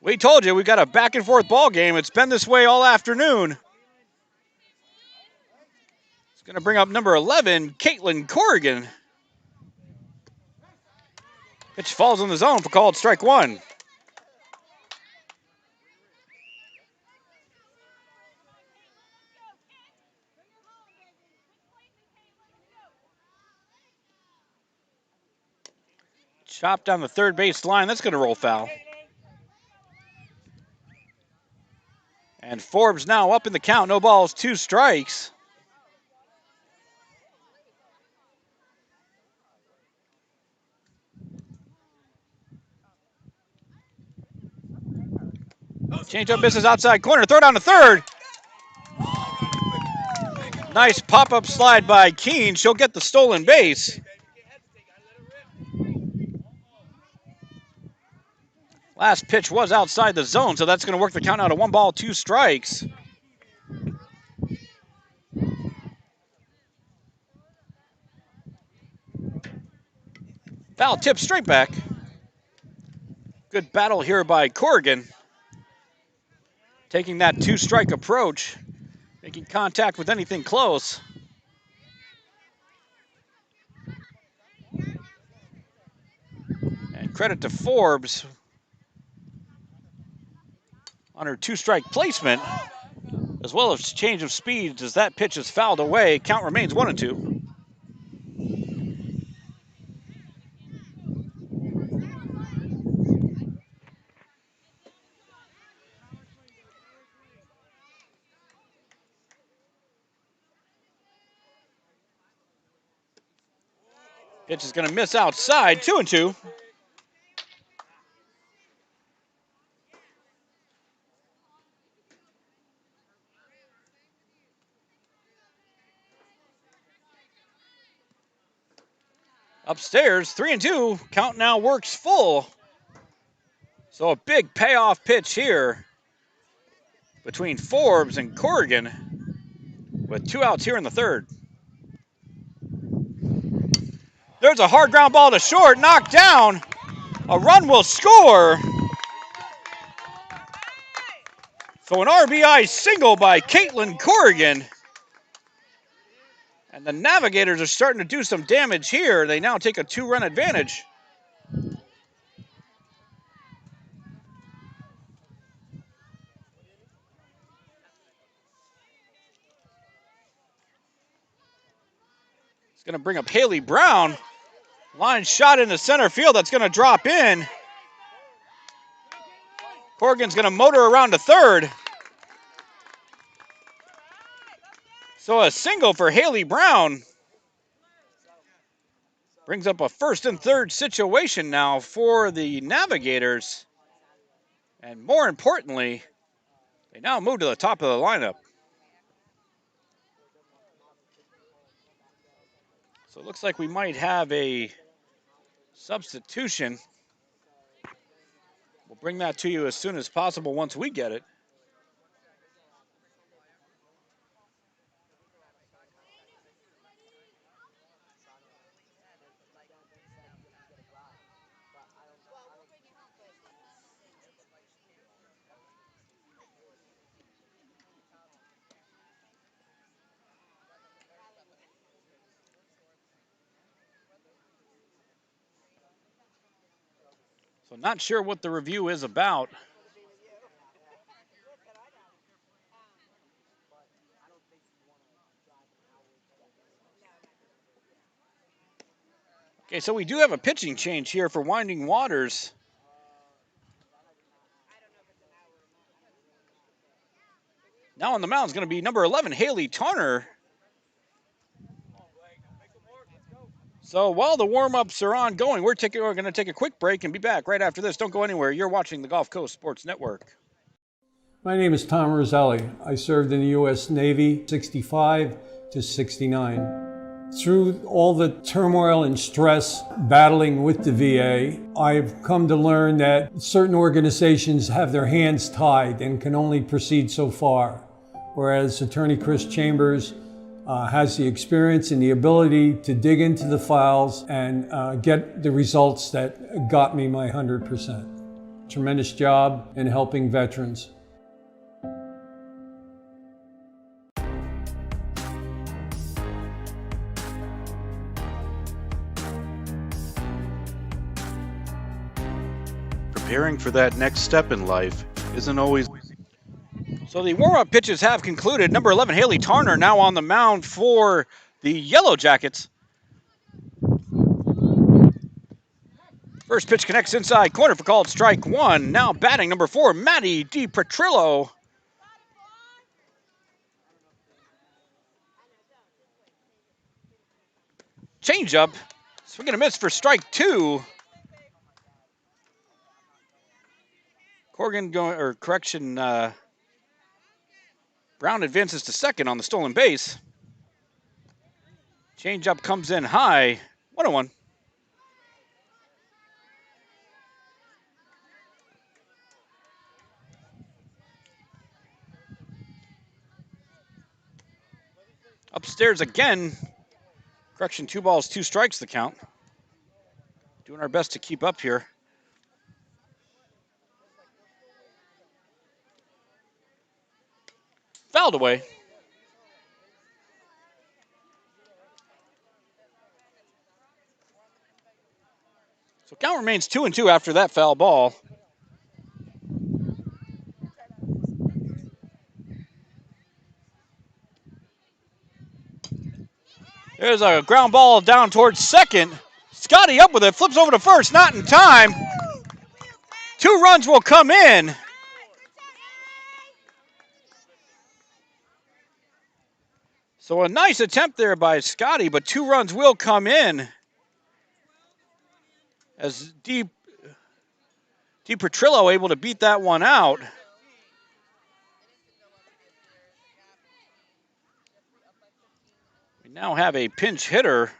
We told you we got a back and forth ball game. It's been this way all afternoon. It's going to bring up number 11, Caitlin Corrigan. Pitch falls in the zone for called strike 1. Chopped down the third base line. That's going to roll foul. And Forbes now up in the count. No balls, 2 strikes. Change up misses outside corner. Throw down to third. Nice pop-up slide by Keene. She'll get the stolen base. Last pitch was outside the zone, so that's going to work the count out of 1 ball, 2 strikes. Foul tip straight back. Good battle here by Corrigan. Taking that 2-strike approach, making contact with anything close. And credit to Forbes on her 2-strike placement, as well as change of speeds as that pitch is fouled away. Count remains 1-2. Pitch is going to miss outside. 2-2. Upstairs, 3-2. Count now works full. So a big payoff pitch here between Forbes and Corrigan with 2 outs here in the third. There's a hard ground ball to short, knocked down. A run will score. So an RBI single by Caitlin Corrigan. And the Navigators are starting to do some damage here. They now take a 2-run advantage. It's going to bring up Haley Brown. Line shot into center field. That's going to drop in. Corrigan's going to motor around to third. So a single for Haley Brown. Brings up a first and third situation now for the Navigators. And more importantly, they now move to the top of the lineup. So it looks like we might have a substitution. We'll bring that to you as soon as possible once we get it. So not sure what the review is about. Okay, so we do have a pitching change here for Winding Waters. Now on the mound is going to be number 11, Haley Tarner. So while the warm-ups are ongoing, we're going to take a quick break and be back right after this. Don't go anywhere. You're watching the Gulf Coast Sports Network. My name is Tom Roselli. I served in the U.S. Navy 65 to 69. Through all the turmoil and stress battling with the VA, I've come to learn that certain organizations have their hands tied and can only proceed so far, whereas Attorney Chris Chambers has the experience and the ability to dig into the files and get the results that got me my 100%. Tremendous job in helping veterans. Preparing for that next step in life isn't always... So the warm-up pitches have concluded. Number 11, Haley Tarner, now on the mound for the Yellow Jackets. First pitch connects inside corner for called strike one. Now batting number 4, Maddie DiPetrillo. Changeup, swing and a miss for strike 2. Corrigan going, or correction, Brown advances to second on the stolen base. Changeup comes in high, 1-1. Upstairs again. Correction, 2 balls, 2 strikes the count. Doing our best to keep up here. Fouled away. So count remains 2-2 after that foul ball. There's a ground ball down towards second. Scotty up with it, flips over to first, not in time. 2 runs will come in. So a nice attempt there by Scotty, but 2 runs will come in. as DiPetrillo able to beat that one out. We now have a pinch hitter.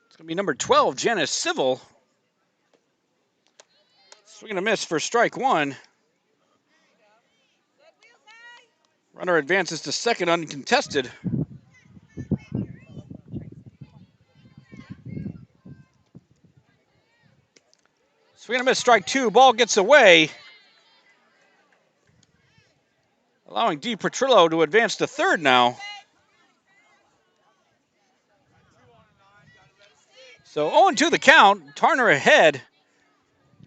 It's going to be number 12, Janice Civil. Swing and a miss for strike one. Runner advances to second uncontested. Swing and a miss, strike two. Ball gets away, allowing DiPetrillo to advance to third now. So 0-2 the count. Tarner ahead.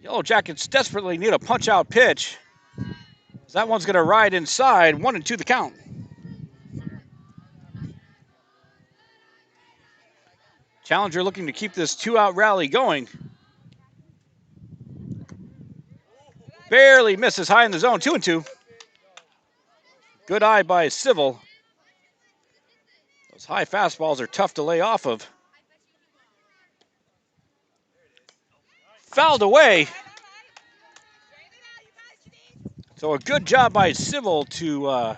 Yellow Jackets desperately need a punch-out pitch. That one's going to ride inside. 1-2 the count. Challenger looking to keep this two-out rally going. Barely misses high in the zone. 2-2. Good eye by Civil. Those high fastballs are tough to lay off of. Fouled away. So a good job by Civil to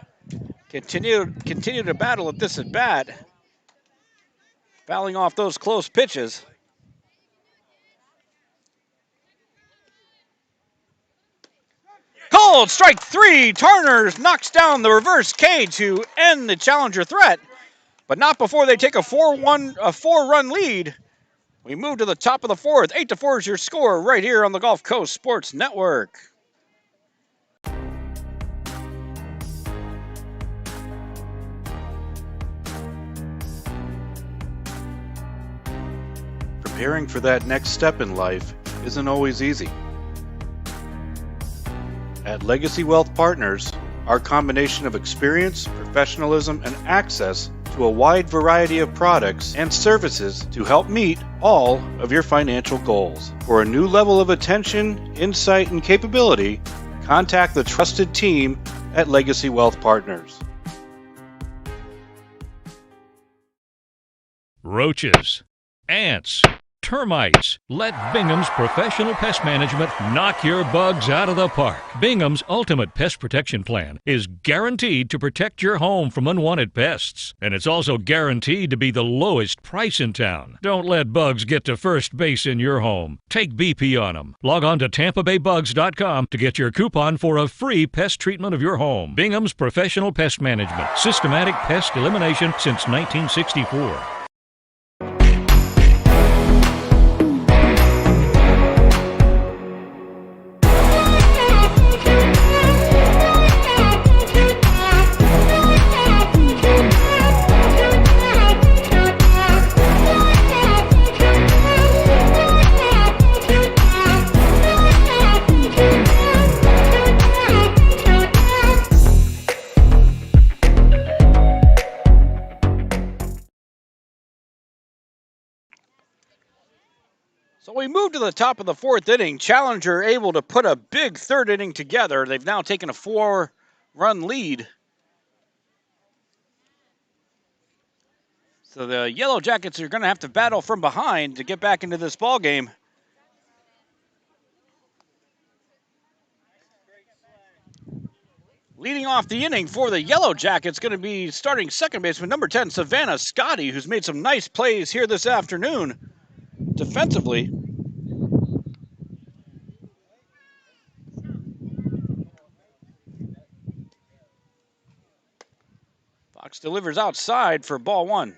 continue to battle at this at bat, fouling off those close pitches. Called strike three. Tarner knocks down the reverse K to end the Challenger threat, but not before they take a 4-run lead. We move to the top of the fourth. 8-4 is your score right here on the Gulf Coast Sports Network. Preparing for that next step in life isn't always easy. At Legacy Wealth Partners, our combination of experience, professionalism, and access to a wide variety of products and services to help meet all of your financial goals. For a new level of attention, insight, and capability, contact the trusted team at Legacy Wealth Partners. Roaches, ants, termites. Let Bingham's Professional Pest Management knock your bugs out of the park. Bingham's Ultimate Pest Protection Plan is guaranteed to protect your home from unwanted pests. And it's also guaranteed to be the lowest price in town. Don't let bugs get to first base in your home. Take BP on them. Log on to TampaBayBugs.com to get your coupon for a free pest treatment of your home. Bingham's Professional Pest Management. Systematic pest elimination since 1964. So we move to the top of the fourth inning. Challenger able to put a big third inning together. They've now taken a 4-run lead. So the Yellow Jackets are going to have to battle from behind to get back into this ball game. Leading off the inning for the Yellow Jackets going to be starting second baseman number 10, Savannah Scotty, who's made some nice plays here this afternoon defensively. Fox delivers outside for ball one.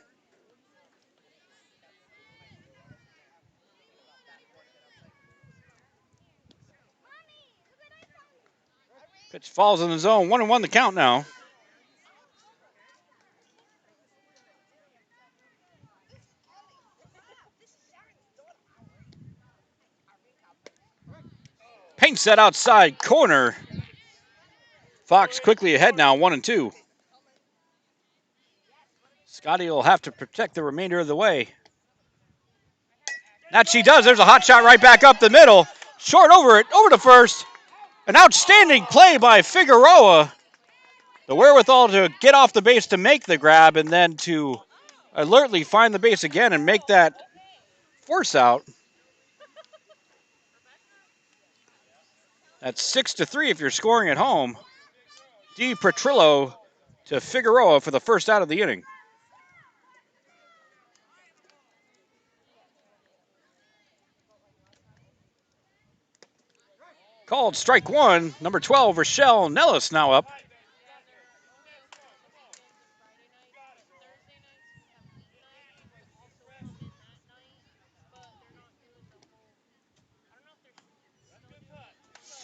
Pitch falls in the zone. 1-1 the count now. Paint set outside corner. Fox quickly ahead now, 1-2. Scotty will have to protect the remainder of the way. That she does. There's a hot shot right back up the middle. Short over to first. An outstanding play by Figueroa. The wherewithal to get off the base to make the grab and then to alertly find the base again and make that force out. That's 6-3 if you're scoring at home. D. Petrillo to Figueroa for the first out of the inning. Called strike one. Number 12, Rochelle Nellis now up.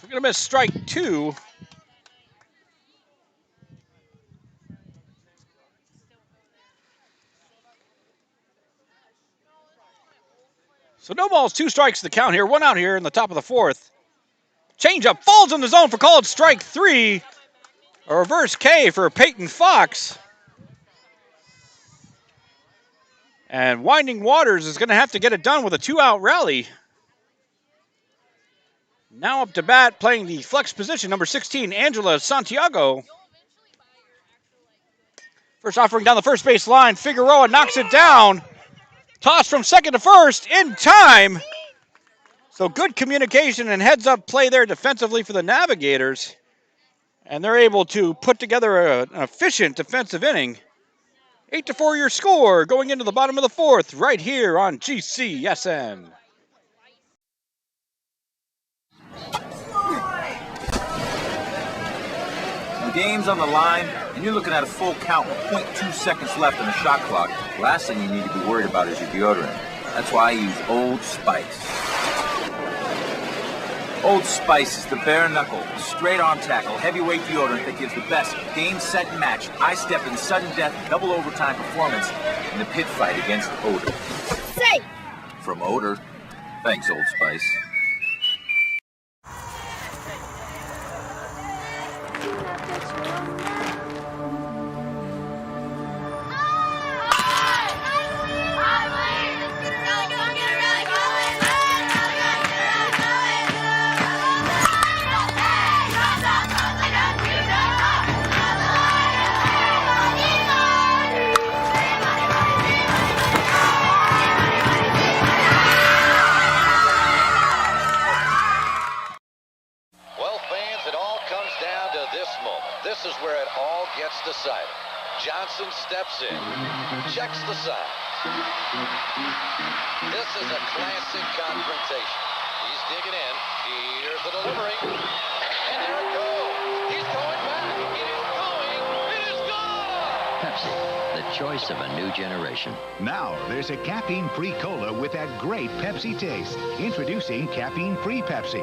We're going to miss strike two. So no balls, 2 strikes to the count here. 1 out here in the top of the 4th. Changeup falls in the zone for called strike 3. A reverse K for Peyton Fox. And Winding Waters is going to have to get it done with a 2-out rally. Now up to bat, playing the flex position, number 16, Angela Santiago. First offering down the first base line. Figueroa knocks it down. Toss from second to first in time. So good communication and heads-up play there defensively for the Navigators. And they're able to put together an efficient defensive inning. 8-4 your score going into the bottom of the 4th right here on GCSN. The game's on the line, and you're looking at a full count with 0.2 seconds left on the shot clock. The last thing you need to be worried about is your deodorant. That's why I use Old Spice. Old Spice is the bare knuckle, straight arm tackle, heavyweight deodorant that gives the best game, set, and match, high step and sudden death, double overtime performance in the pit fight against odor. Safe! From odor, thanks Old Spice. Decided. Johnson steps in, checks the sign. This is a classic confrontation. He's digging in. Here's the delivery. And there it goes. He's going back. It is going. It is gone. Pepsi, the choice of a new generation. Now there's a caffeine-free cola with that great Pepsi taste. Introducing caffeine-free Pepsi.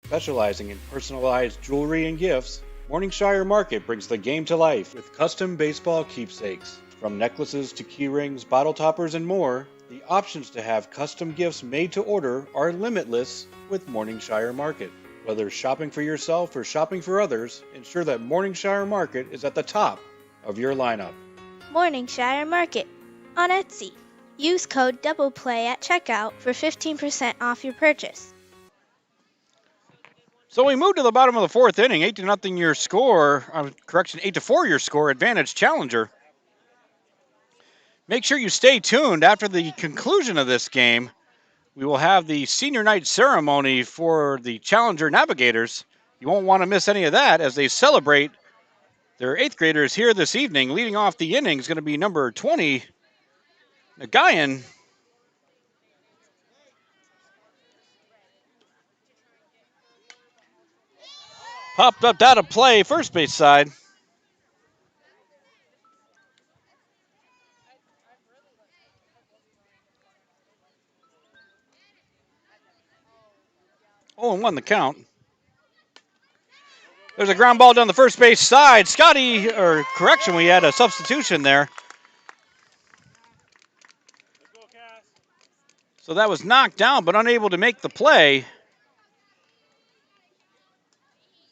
Specializing in personalized jewelry and gifts, Morningshire Market brings the game to life with custom baseball keepsakes. From necklaces to key rings, bottle toppers, and more, the options to have custom gifts made to order are limitless with Morningshire Market. Whether shopping for yourself or shopping for others, ensure that Morningshire Market is at the top of your lineup. Morningshire Market on Etsy. Use code DOUBLEPLAY at checkout for 15% off your purchase. So we move to the bottom of the 4th inning, 8-0 your score. 8-4 your score. Advantage Challenger. Make sure you stay tuned. After the conclusion of this game, we will have the senior night ceremony for the Challenger Navigators. You won't want to miss any of that as they celebrate their 8th graders here this evening. Leading off the inning is going to be number 20, Nagayan. Popped up out of play, first base side. Oh, and 1 the count. There's a ground ball down the first base side. Scotty, or correction, we had a substitution there. So that was knocked down, but unable to make the play.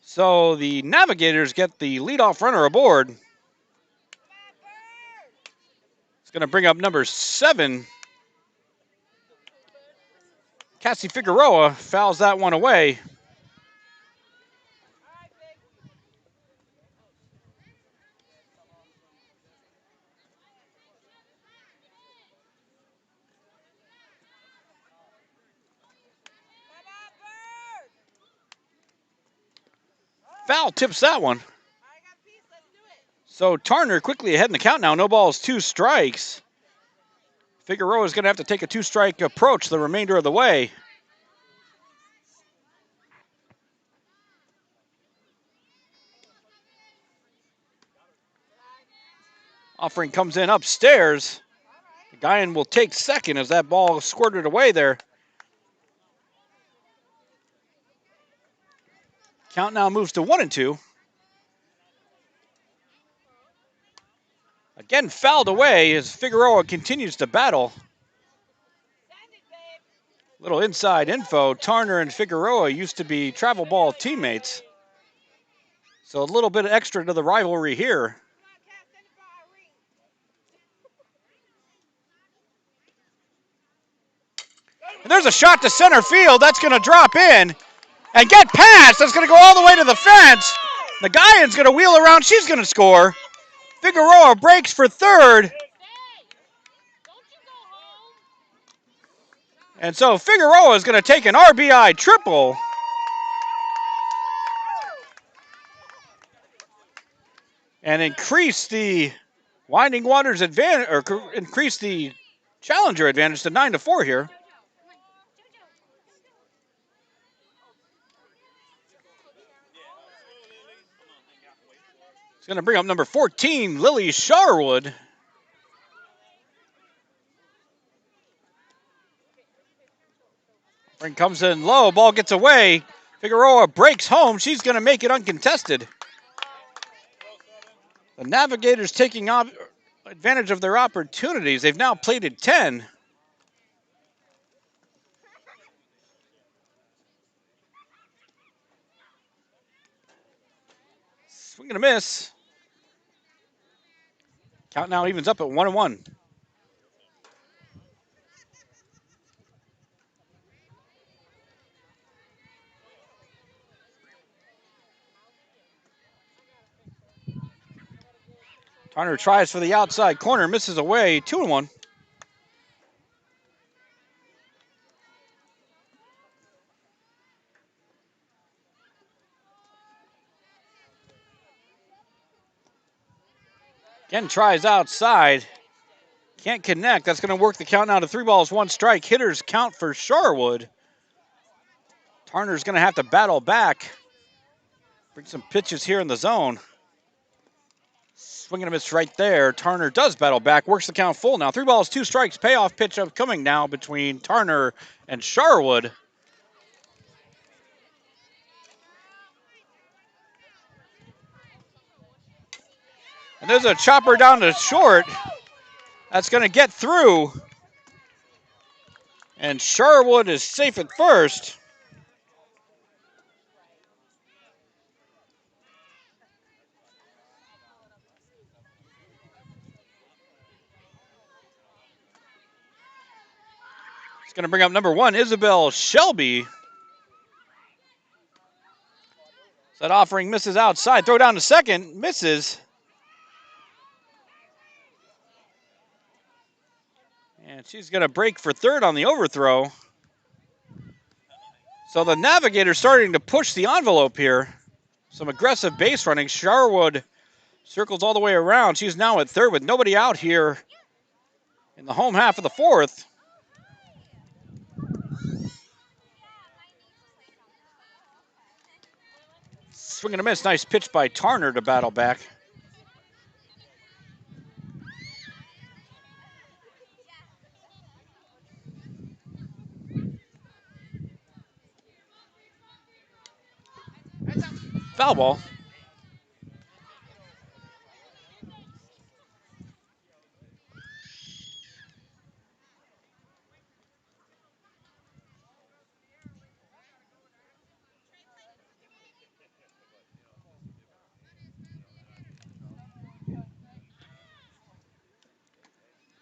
So the Navigators get the leadoff runner aboard. It's going to bring up number 7. Cassie Figueroa fouls that one away. Foul tips that one. So Turner quickly ahead in the count now. No balls, 2 strikes. Figueroa is going to have to take a 2-strike approach the remainder of the way. Offering comes in upstairs. The Guyan will take second as that ball squirted away there. Count now moves to 1-2. Again fouled away as Figueroa continues to battle. Little inside info. Turner and Figueroa used to be travel ball teammates. So a little bit extra to the rivalry here. And there's a shot to center field. That's going to drop in and get past. That's going to go all the way to the fence. The Guyan's going to wheel around. She's going to score. Figueroa breaks for third. And so Figueroa is going to take an RBI triple. And increase the Winding Waters advantage, or increase the challenger advantage to 9-4 here. It's going to bring up number 14, Lily Sharwood. Ring comes in low, ball gets away. Figueroa breaks home. She's going to make it uncontested. The Navigators taking advantage of their opportunities. They've now plated 10. Swing and a miss. Count now evens up at 1-1. Turner tries for the outside corner, misses away, 2-1. Again tries outside. Can't connect. That's going to work the count now to 3 balls, 1 strike. Hitters count for Sharwood. Turner's going to have to battle back. Bring some pitches here in the zone. Swing and a miss right there. Turner does battle back. Works the count full now. 3 balls, 2 strikes. Payoff pitch upcoming now between Turner and Sharwood. And there's a chopper down to short. That's going to get through. And Sharwood is safe at first. It's going to bring up number 1, Isabel Shelby. That offering misses outside. Throw down to second. Misses. And she's going to break for third on the overthrow. So the Navigators starting to push the envelope here. Some aggressive base running. Sharwood circles all the way around. She's now at third with nobody out here in the home half of the 4th. Swing and a miss. Nice pitch by Tarner to battle back. Foul ball.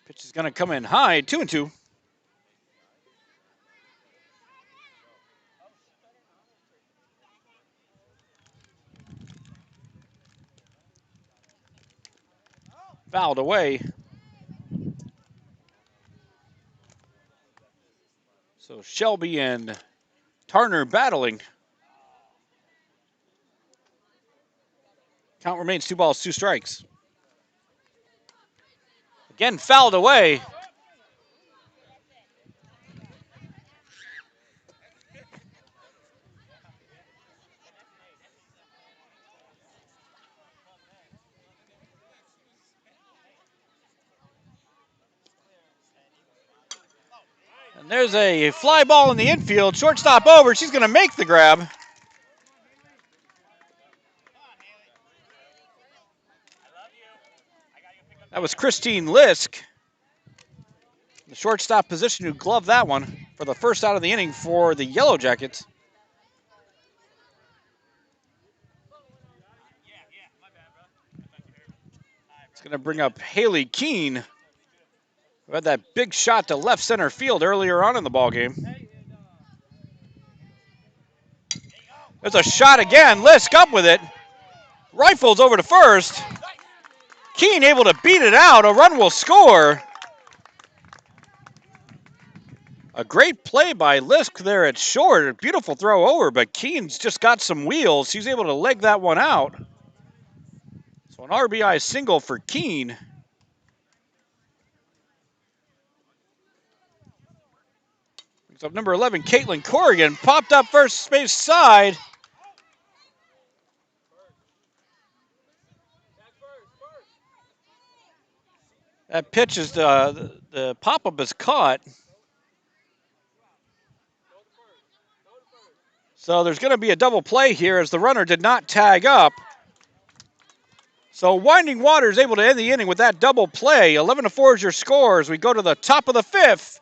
Pitch is going to come in high, 2-2. Fouled away. So Shelby and Tarner battling. Count remains 2 balls, 2 strikes. Again, fouled away. And there's a fly ball in the infield. Shortstop over. She's going to make the grab. That was Christine Lisk, the shortstop position, who gloved that one for the first out of the inning for the Yellow Jackets. It's going to bring up Haley Keene, who had that big shot to left center field earlier on in the ballgame. There's a shot again. Lisk up with it. Rifles over to first. Keene able to beat it out. A run will score. A great play by Lisk there at short. A beautiful throw over, but Keene's just got some wheels. He's able to leg that one out. So an RBI single for Keene. Brings up number 11, Caitlin Corrigan. Popped up first base side. That pitch is the pop-up is caught. So there's going to be a double play here as the runner did not tag up. So Winding Waters able to end the inning with that double play. 11-4 is your score as we go to the top of the 5th.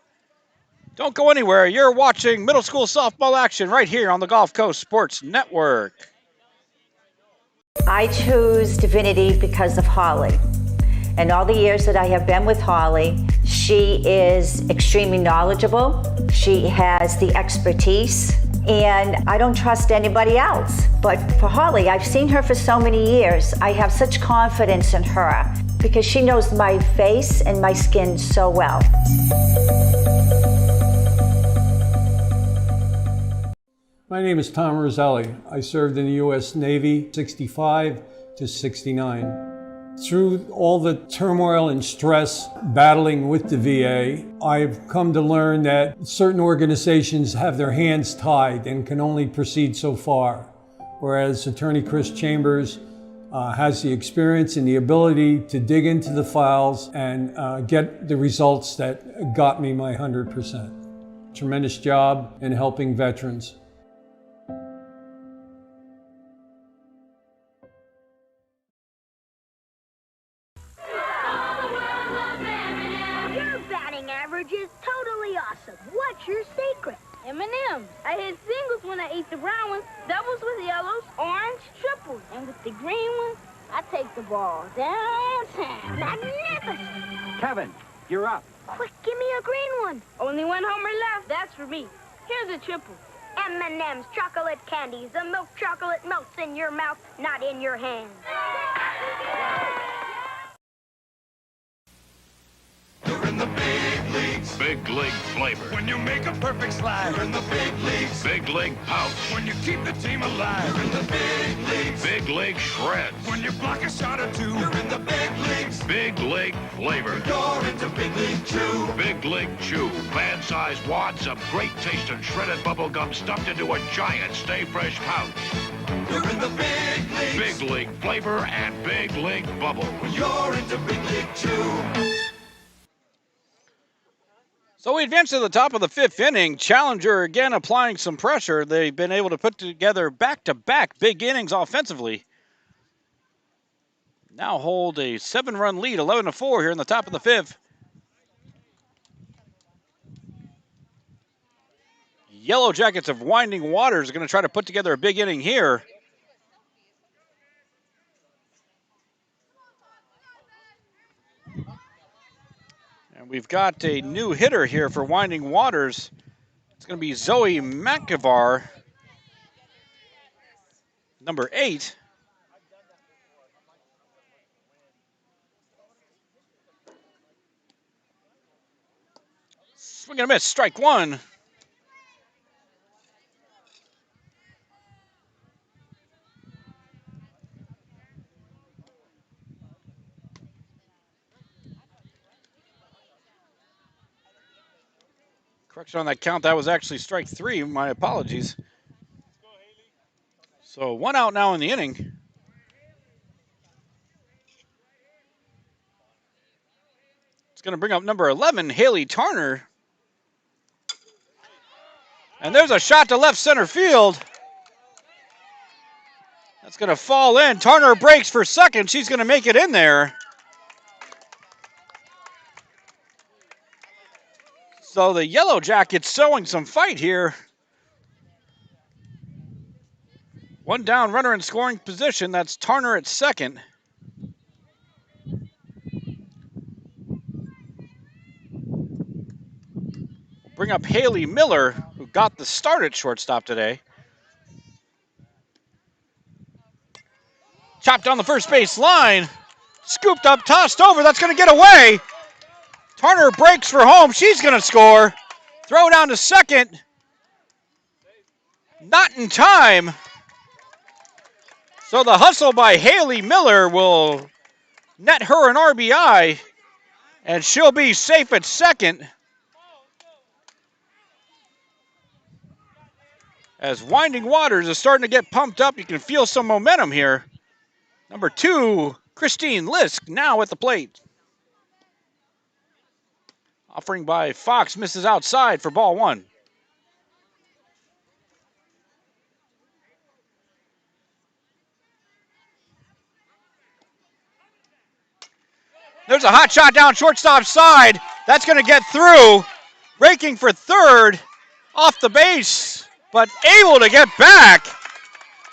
Don't go anywhere. You're watching middle school softball action right here on the Gulf Coast Sports Network. I choose Divinity because of Holly. And all the years that I have been with Holly, she is extremely knowledgeable. She has the expertise, and I don't trust anybody else. But for Holly, I've seen her for so many years. I have such confidence in her because she knows my face and my skin so well. My name is Tom Roselli. I served in the U.S. Navy 65 to 69. Through all the turmoil and stress battling with the VA, I've come to learn that certain organizations have their hands tied and can only proceed so far, whereas Attorney Chris Chambers has the experience and the ability to dig into the files and get the results that got me my 100%. Tremendous job in helping veterans. Is totally awesome. What's your secret? M&M's. I hit singles when I ate the brown ones, doubles with yellows, orange, triples, and with the green ones, I take the ball downtown. Magnificent! Kevin, you're up. Quick, give me a green one. Only one homer left. That's for me. Here's a triple. M&M's chocolate candies. The milk chocolate melts in your mouth, not in your hand. You're in the big leagues. Big league flavor. When you make a perfect slide. You're in the big leagues. Big league pouch. When you keep the team alive. You're in the big leagues. Big league shreds. When you block a shot or two. You're in the big leagues. Big league flavor. You're into Big League Chew. Big league chew. Fan-sized wads of great taste and shredded bubble gum stuffed into a giant Stay Fresh pouch. You're in the big leagues. Big league flavor and big league bubble. You're into big league chew. So we advance to the top of the 5th inning. Challenger again applying some pressure. They've been able to put together back-to-back big innings offensively. Now hold a 7-run lead, 11-4 here in the top of the 5th. Yellow Jackets of Winding Waters are going to try to put together a big inning here. And we've got a new hitter here for Winding Waters. It's going to be Zoe McIvar, number 8. Swing and a miss, strike 1. Correction on that count, that was actually strike 3. My apologies. So 1 out now in the inning. It's going to bring up number 11, Haley Tarner. And there's a shot to left center field. That's going to fall in. Tarner breaks for second. She's going to make it in there. So the Yellow Jackets showing some fight here. 1 down, runner in scoring position. That's Tarner at second. Bring up Haley Miller, who got the start at shortstop today. Chopped down the first base line. Scooped up, tossed over. That's going to get away. Tarner breaks for home. She's going to score. Throw down to second. Not in time. So the hustle by Haley Miller will net her an RBI, and she'll be safe at second. As Winding Waters is starting to get pumped up, you can feel some momentum here. Number 2, Christine Lisk, now at the plate. Offering by Fox, misses outside for ball 1. There's a hot shot down shortstop side. That's going to get through. Breaking for third, off the base, but able to get back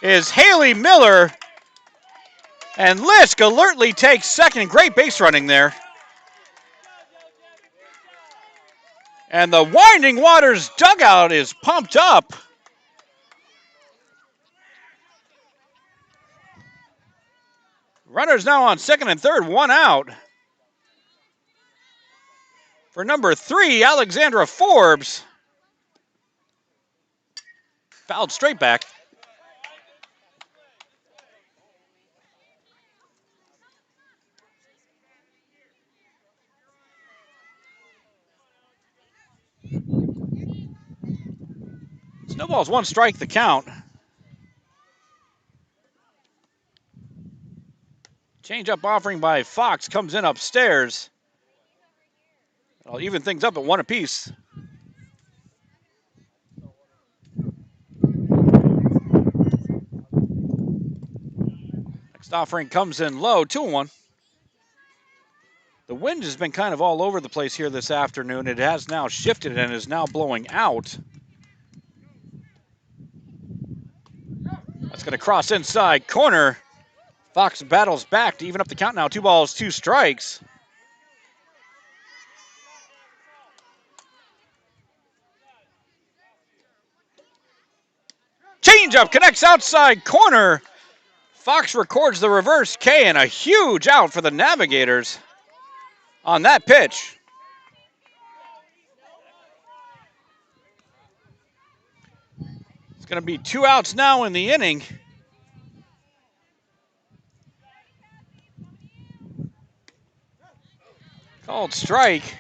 is Haley Miller. And Lisk alertly takes second. Great base running there. And the Winding Waters dugout is pumped up. Runners now on second and third, 1 out. For number 3, Alexandra Forbes. Fouled straight back. Snowball's 1 strike the count. Change-up offering by Fox comes in upstairs. I'll even things up at 1 apiece. Next offering comes in low, 2-1. The wind has been kind of all over the place here this afternoon. It has now shifted and is now blowing out. That's going to cross inside corner. Fox battles back to even up the count now. 2 balls, 2 strikes. Changeup connects outside corner. Fox records the reverse K and a huge out for the Navigators on that pitch. It's going to be 2 outs now in the inning. Called strike.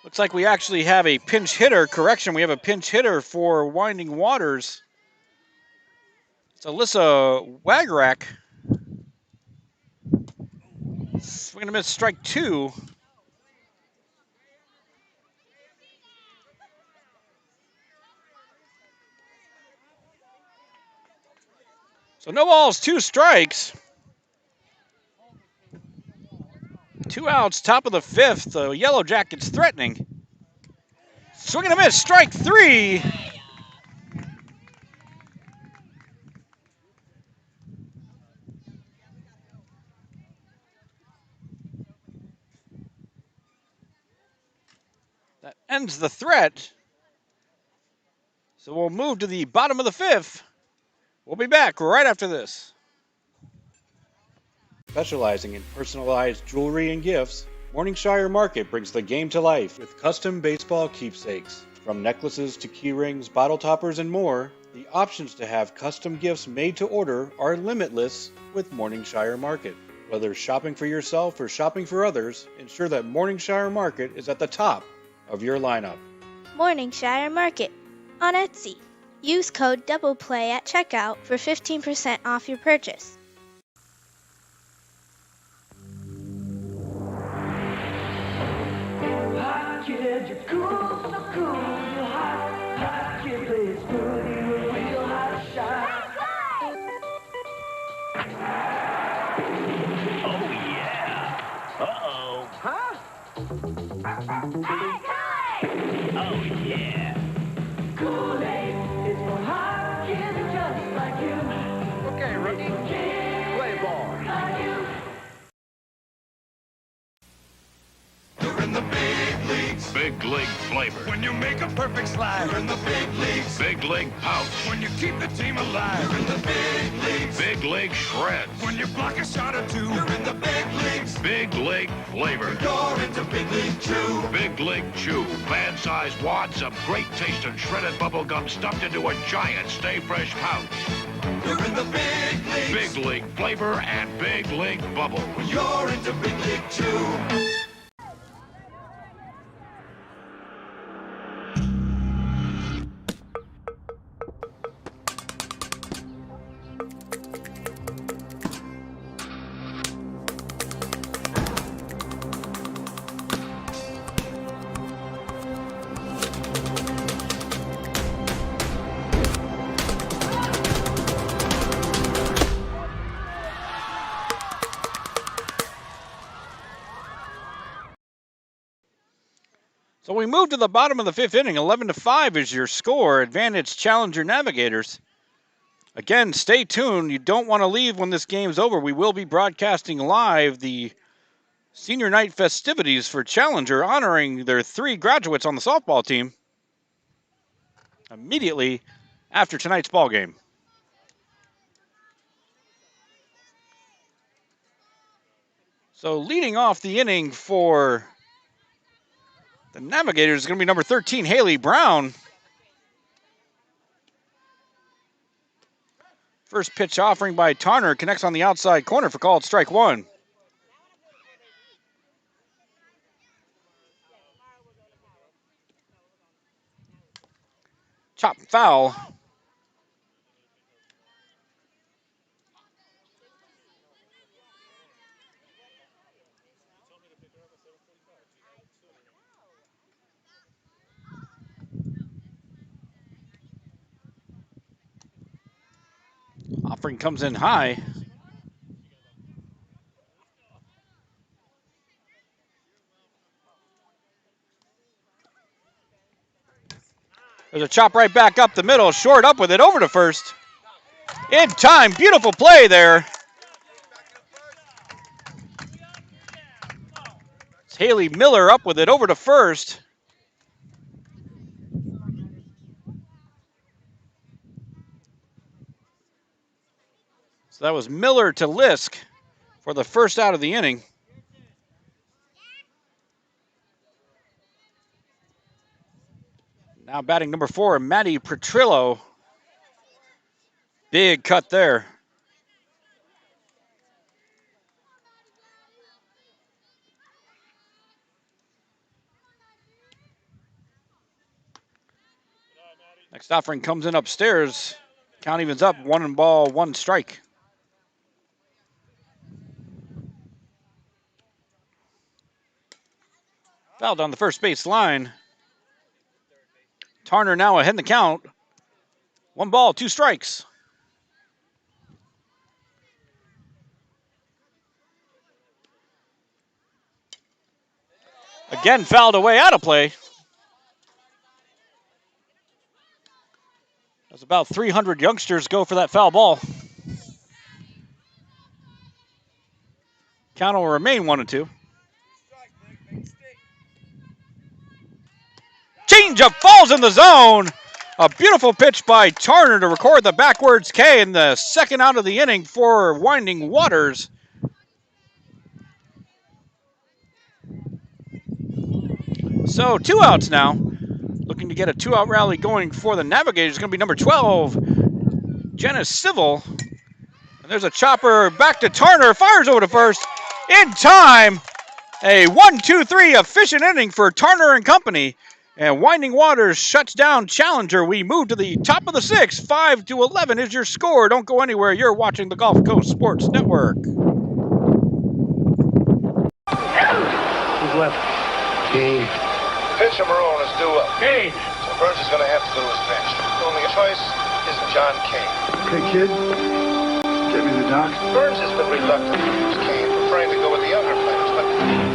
Looks like we actually have a pinch hitter. Correction, we have a pinch hitter for Winding Waters. It's Alyssa Wagrak. Swing and a miss, strike 2. So no balls, 2 strikes. 2 outs, top of the 5th. The Yellow Jackets threatening. Swing and a miss, strike 3. That ends the threat. So we'll move to the bottom of the 5th. We'll be back right after this. Specializing in personalized jewelry and gifts, Morningshire Market brings the game to life with custom baseball keepsakes. From necklaces to key rings, bottle toppers, and more, the options to have custom gifts made to order are limitless with Morningshire Market. Whether shopping for yourself or shopping for others, ensure that Morningshire Market is at the top of your lineup. Morningshire Market on Etsy. Use code DOUBLEPLAY at checkout for 15% off your purchase. Hot kid, you're cool, so cool, you're hot. Hot kid plays good, you're a real hot shot. Oh yeah. Uh-oh. Huh? Oh yeah. Kool-Aid is for hot kids just like you. Okay, rookie. Play ball. Like you. You're in the big leagues. Big league flavor. When you make a perfect slide. You're in the big leagues. Big league pouch. When you keep the team alive. You're in the big leagues. Big league shreds. When you block a shot or two. You're in the big leagues. Big league flavor. You're into Big League Chew. Big League Chew. Fan-sized wads of great taste and shredded bubble gum stuffed into a giant Stay Fresh pouch. You're in the big leagues. Big league flavor and big league bubble. You're into Big League Chew. So we move to the bottom of the 5th inning. 11-5 is your score. Advantage Challenger Navigators. Again, stay tuned. You don't want to leave when this game's over. We will be broadcasting live the senior night festivities for Challenger, honoring their 3 graduates on the softball team immediately after tonight's ball game. So leading off the inning for the Navigators is going to be number 13, Haley Brown. First pitch offering by Tarner connects on the outside corner for called strike 1. Chop foul. Offering comes in high. There's a chop right back up the middle, short up with it, over to first. In time, beautiful play there. It's Haley Miller up with it, over to first. So that was Miller to Lisk for the first out of the inning. Now batting number 4, Maddie Petrillo. Big cut there. Next offering comes in upstairs Count evens up, 1 ball, 1 strike. Foul down the first base line. Tarner now ahead in the count. 1 ball, 2 strikes. Again, fouled away, out of play. That's about 300 youngsters go for that foul ball. Count will remain 1-2. Changeup falls in the zone. A beautiful pitch by Tarner to record the backwards K in the second out of the inning for Winding Waters. So 2 outs now. Looking to get a 2-out rally going for the Navigators. It's going to be number 12, Janice Civil. And there's a chopper back to Tarner. Fires over to first. In time. A 1-2-3 efficient inning for Tarner and company. And Winding Waters shuts down Challenger. We move to the top of the 6th. 5-11 is your score. Don't go anywhere. You're watching the Gulf Coast Sports Network. Who's left? Kane. Pitcher Marone is due up. Kane. So Burns is going to have to go to his bench. The only choice is John Kane. Okay, kid. Get me the doc. Burns has been reluctant to use Kane, preferring to go with the younger players, but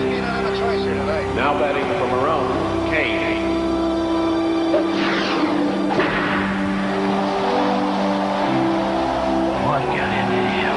he don't have a choice here tonight. Now batting for Marone, Kane. What got into him?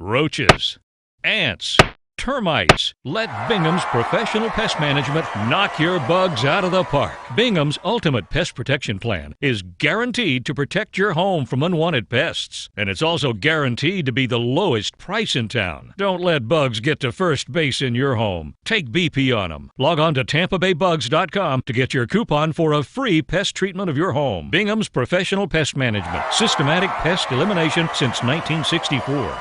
Roaches, ants, termites. Let Bingham's Professional Pest Management knock your bugs out of the park. Bingham's Ultimate Pest Protection Plan is guaranteed to protect your home from unwanted pests. And it's also guaranteed to be the lowest price in town. Don't let bugs get to first base in your home. Take BP on them. Log on to TampaBayBugs.com to get your coupon for a free pest treatment of your home. Bingham's Professional Pest Management. Systematic pest elimination since 1964.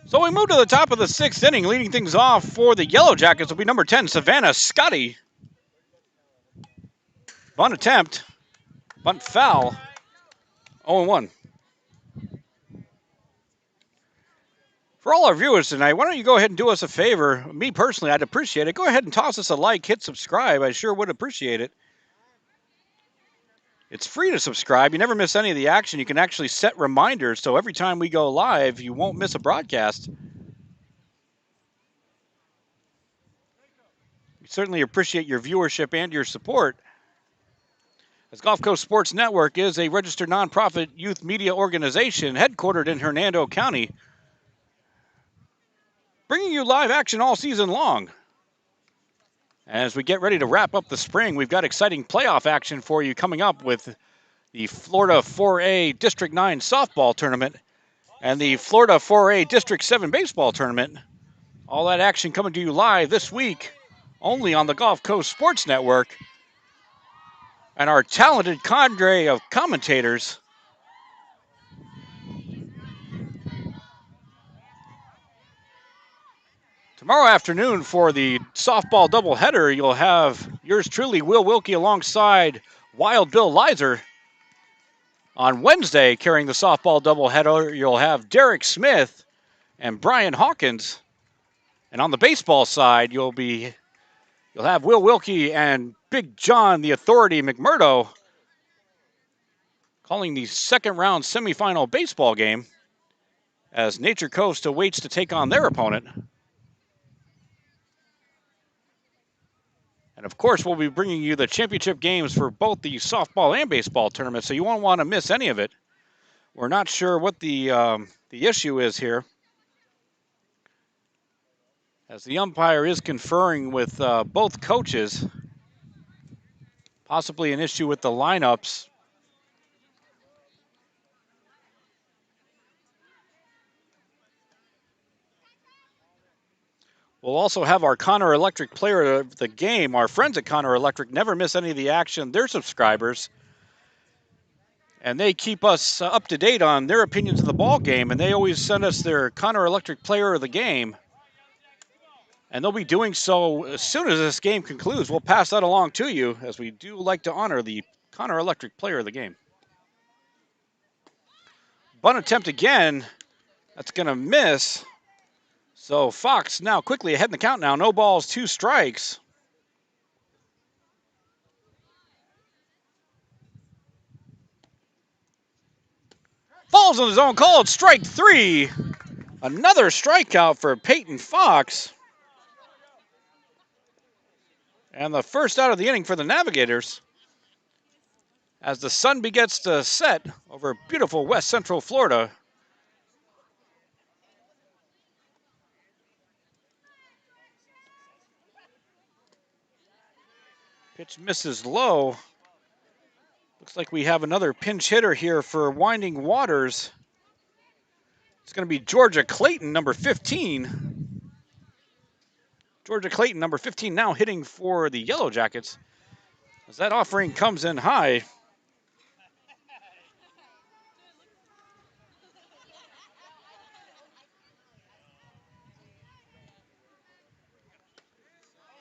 So we move to the top of the 6th inning. Leading things off for the Yellow Jackets will be number 10, Savannah Scotty. Bunt attempt. Bunt foul. 0-1. For all our viewers tonight, why don't you go ahead and do us a favor? Me personally, I'd appreciate it. Go ahead and toss us a like, hit subscribe. I sure would appreciate it. It's free to subscribe. You never miss any of the action. You can actually set reminders, so every time we go live, you won't miss a broadcast. We certainly appreciate your viewership and your support. As Gulf Coast Sports Network is a registered nonprofit youth media organization headquartered in Hernando County, bringing you live action all season long. As we get ready to wrap up the spring, we've got exciting playoff action for you coming up with the Florida 4A District 9 softball tournament and the Florida 4A District 7 baseball tournament. All that action coming to you live this week only on the Gulf Coast Sports Network. And our talented cadre of commentators tomorrow afternoon for the softball doubleheader, you'll have yours truly, Will Wilkie, alongside Wild Bill Lizer. On Wednesday, carrying the softball doubleheader, you'll have Derek Smith and Brian Hawkins. And on the baseball side, you'll have Will Wilkie and Big John, the Authority McMurdo, calling the second round semifinal baseball game as Nature Coast awaits to take on their opponent. And of course, we'll be bringing you the championship games for both the softball and baseball tournaments, so you won't want to miss any of it. We're not sure what the issue is here, as the umpire is conferring with both coaches, possibly an issue with the lineups. We'll also have our Connor Electric player of the game. Our friends at Connor Electric never miss any of the action. They're subscribers, and they keep us up to date on their opinions of the ball game, and they always send us their Connor Electric player of the game. And they'll be doing so as soon as this game concludes. We'll pass that along to you, as we do like to honor the Connor Electric player of the game. Bunt attempt again. That's going to miss. So Fox now quickly ahead in the count now. No balls, 2 strikes. Falls on his own call. It's strike 3. Another strikeout for Peyton Fox. And the first out of the inning for the Navigators, as the sun begins to set over beautiful West Central Florida. Pitch misses low. Looks like we have another pinch hitter here for Winding Waters. It's going to be Georgia Clayton, number 15. Georgia Clayton, number 15, now hitting for the Yellow Jackets, as that offering comes in high.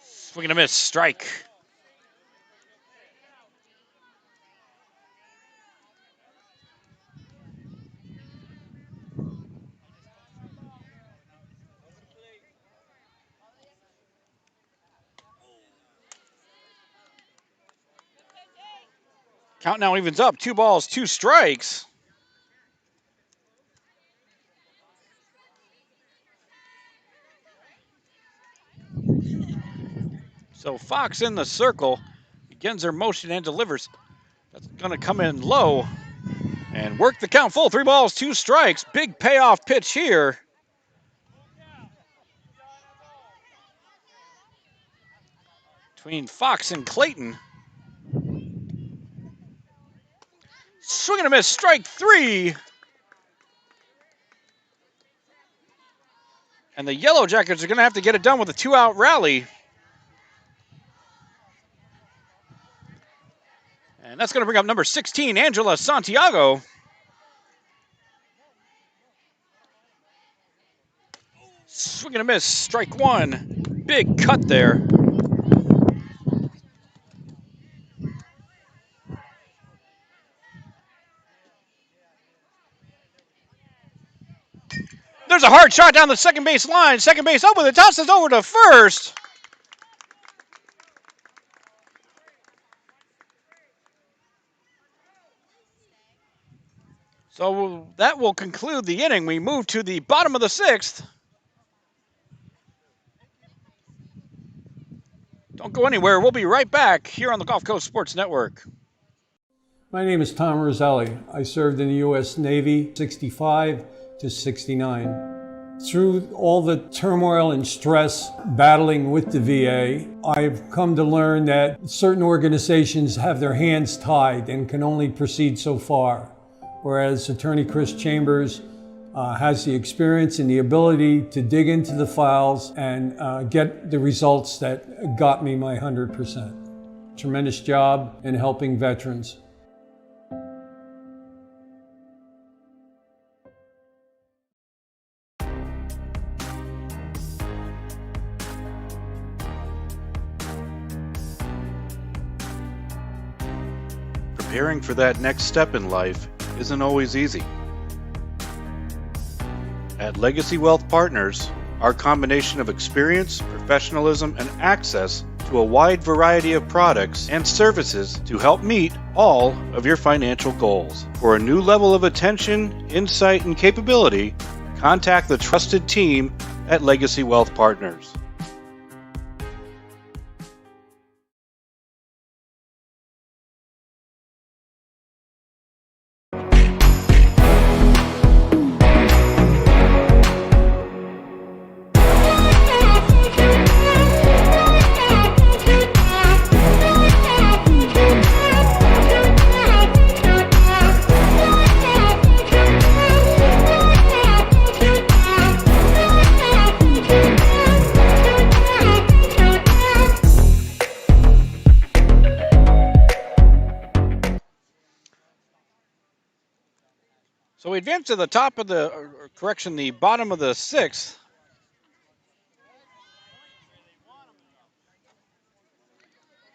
Swing and a miss, strike. Count now evens up. 2 balls, 2 strikes. So Fox in the circle, begins their motion and delivers. That's going to come in low and work the count full. 3 balls, 2 strikes. Big payoff pitch here. Between Fox and Clayton. Swing and a miss, strike 3. And the Yellow Jackets are going to have to get it done with a 2-out rally. And that's going to bring up number 16, Angela Santiago. Swing and a miss, strike 1. Big cut there. There's a hard shot down the second base line. Second base up with it, tosses over to first. So that will conclude the inning. We move to the bottom of the 6th. Don't go anywhere. We'll be right back here on the Gulf Coast Sports Network. My name is Tom Roselli. I served in the U.S. Navy 65 to 69. Through all the turmoil and stress battling with the VA, I've come to learn that certain organizations have their hands tied and can only proceed so far, whereas Attorney Chris Chambers has the experience and the ability to dig into the files and get the results that got me my 100%. Tremendous job in helping veterans. Preparing for that next step in life isn't always easy. At Legacy Wealth Partners, our combination of experience, professionalism, and access to a wide variety of products and services to help meet all of your financial goals. For a new level of attention, insight, and capability, contact the trusted team at Legacy Wealth Partners. So we advance to the top of the, the bottom of the sixth.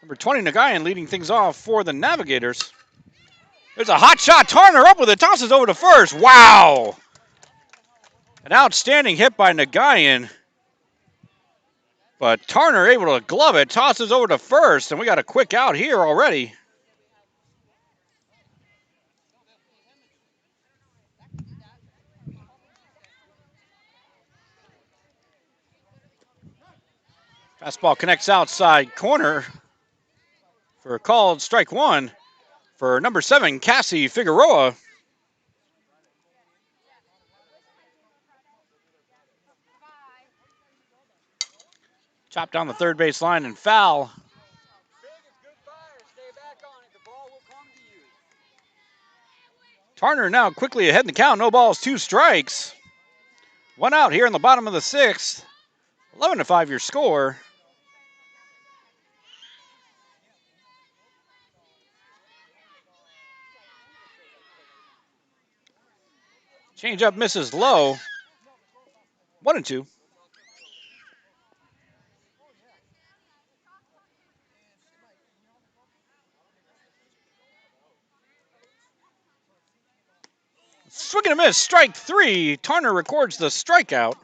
Number 20, Nagayan leading things off for the Navigators. There's a hot shot. Turner up with it. Tosses over to first. Wow. An outstanding hit by Nagayan. But Turner able to glove it. Tosses over to first. And we got a quick out here already. Fastball connects outside corner for a called strike one for number 7, Cassie Figueroa. Chopped down the third base line and foul. Turner now quickly ahead in the count. No balls, 2 strikes. 1 out here in the bottom of the sixth. 11-5 your score. Change-up misses low. 1-2. Swing and a miss. Strike 3. Turner records the strikeout.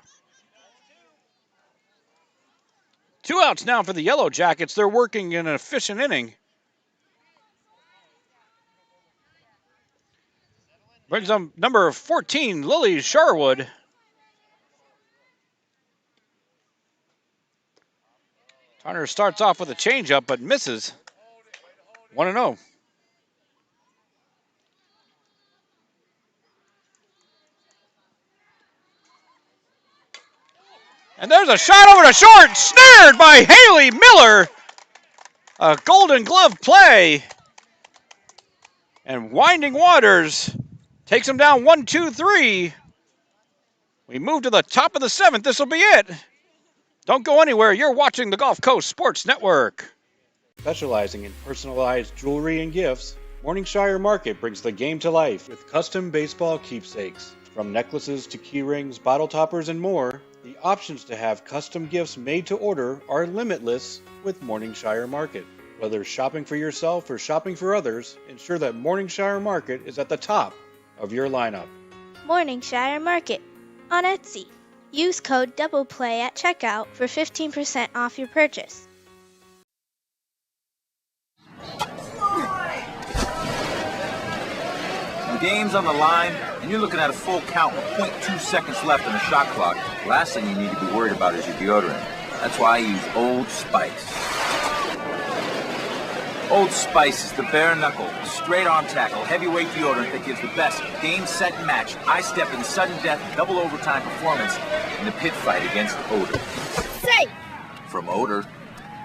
2 outs now for the Yellow Jackets. They're working in an efficient inning. Brings up number 14, Lily Sherwood. Turner starts off with a changeup, but misses. 1-0. And there's a shot over to short, snared by Haley Miller. A Golden Glove play. And Winding Waters takes him down 1-2-3. We move to the top of the 7th. This will be it. Don't go anywhere. You're watching the Gulf Coast Sports Network. Specializing in personalized jewelry and gifts, Morningshire Market brings the game to life with custom baseball keepsakes. From necklaces to key rings, bottle toppers, and more, the options to have custom gifts made to order are limitless with Morningshire Market. Whether shopping for yourself or shopping for others, ensure that Morningshire Market is at the top of your lineup. Morningshire Market on Etsy. Use code DOUBLEPLAY at checkout for 15% off your purchase. The game's on the line, and you're looking at a full count with 0.2 seconds left on the shot clock. Last thing you need to be worried about is your deodorant. That's why I use Old Spice. Old Spice is the bare knuckle, straight on tackle, heavyweight deodorant that gives the best game, set, and match, eye step, and sudden death, double overtime performance in the pit fight against odor. Safe! From odor,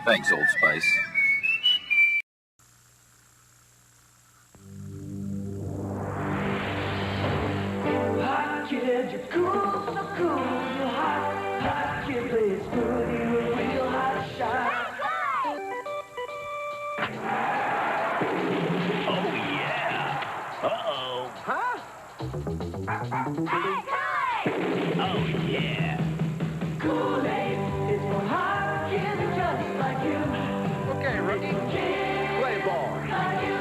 thanks, Old Spice. Hot kid, you're cool, so cool, you're hot. Hot kid plays good, you're a real hot shot. Oh yeah. Uh-oh. Huh? Oh yeah. Kool-Aid is for hot kids just like you. Okay, rookie. Play ball. Like you.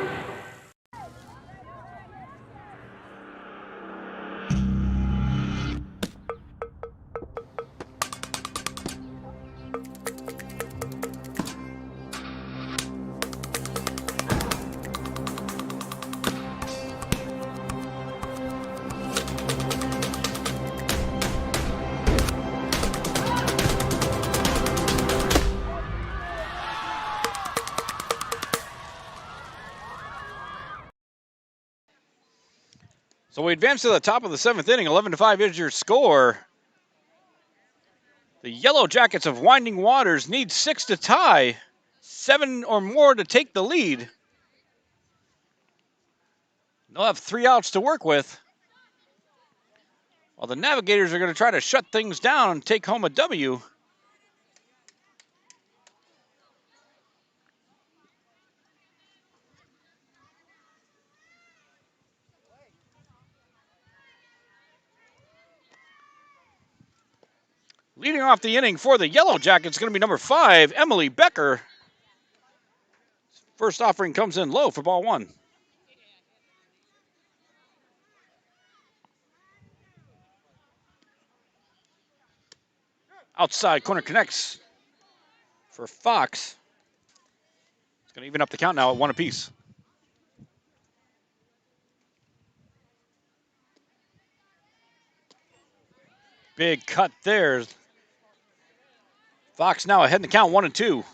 So we advance to the top of the 7th inning. 11-5 is your score. The Yellow Jackets of Winding Waters need 6 to tie, 7 or more to take the lead. They'll have 3 outs to work with, while the Navigators are going to try to shut things down and take home a W. Leading off the inning for the Yellow Jackets is going to be number 5, Emily Becker. First offering comes in low for ball 1. Outside corner connects for Fox. It's going to even up the count now at 1 apiece. Big cut there. Fox now ahead in the count, 1-2.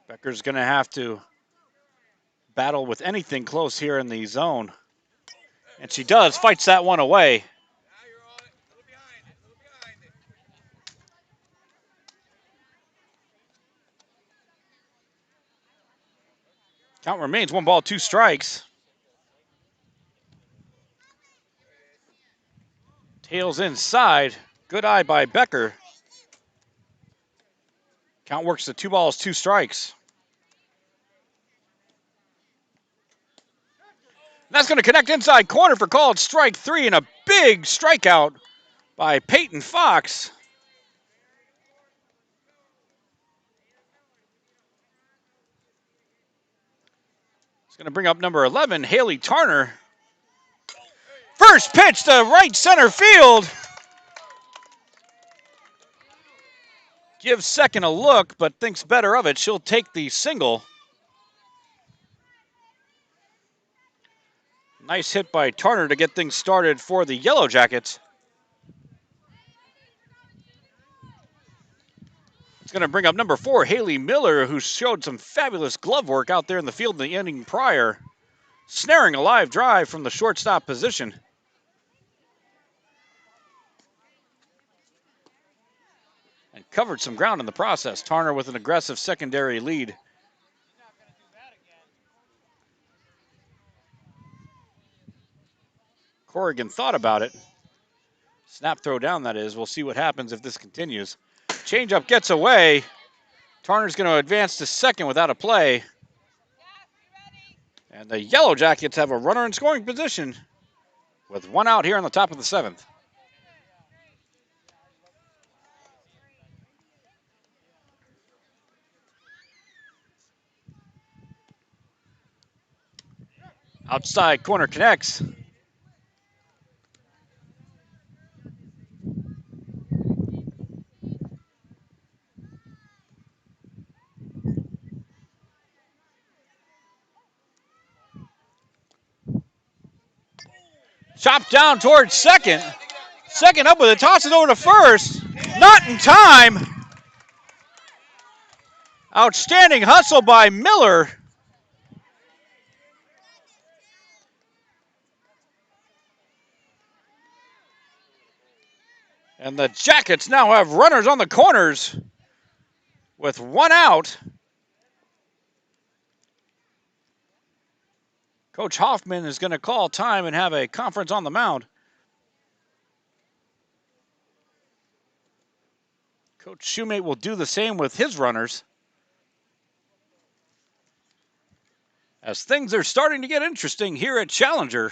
Becker's going to have to battle with anything close here in the zone. And she does, fights that one away. Count remains 1 ball, 2 strikes. Tails inside. Good eye by Becker. Count works to 2 balls, 2 strikes. That's going to connect inside corner for called strike 3, and a big strikeout by Peyton Fox. It's going to bring up number 11, Haley Tarner. First pitch to right center field. Gives second a look, but thinks better of it. She'll take the single. Nice hit by Tarner to get things started for the Yellow Jackets. It's going to bring up number 4, Haley Miller, who showed some fabulous glove work out there in the field in the inning prior, snaring a live drive from the shortstop position. And covered some ground in the process. Tarner with an aggressive secondary lead. Corrigan thought about it. Snap throw down, that is. We'll see what happens if this continues. Changeup gets away. Tarner's going to advance to second without a play. And the Yellow Jackets have a runner in scoring position with 1 out here on the top of the 7th. Outside corner connects. Chopped down towards second. Second up with it, tosses over to first. Not in time. Outstanding hustle by Miller. And the Jackets now have runners on the corners with 1 out. Coach Hoffman is going to call time and have a conference on the mound. Coach Shoemate will do the same with his runners. As things are starting to get interesting here at Challenger.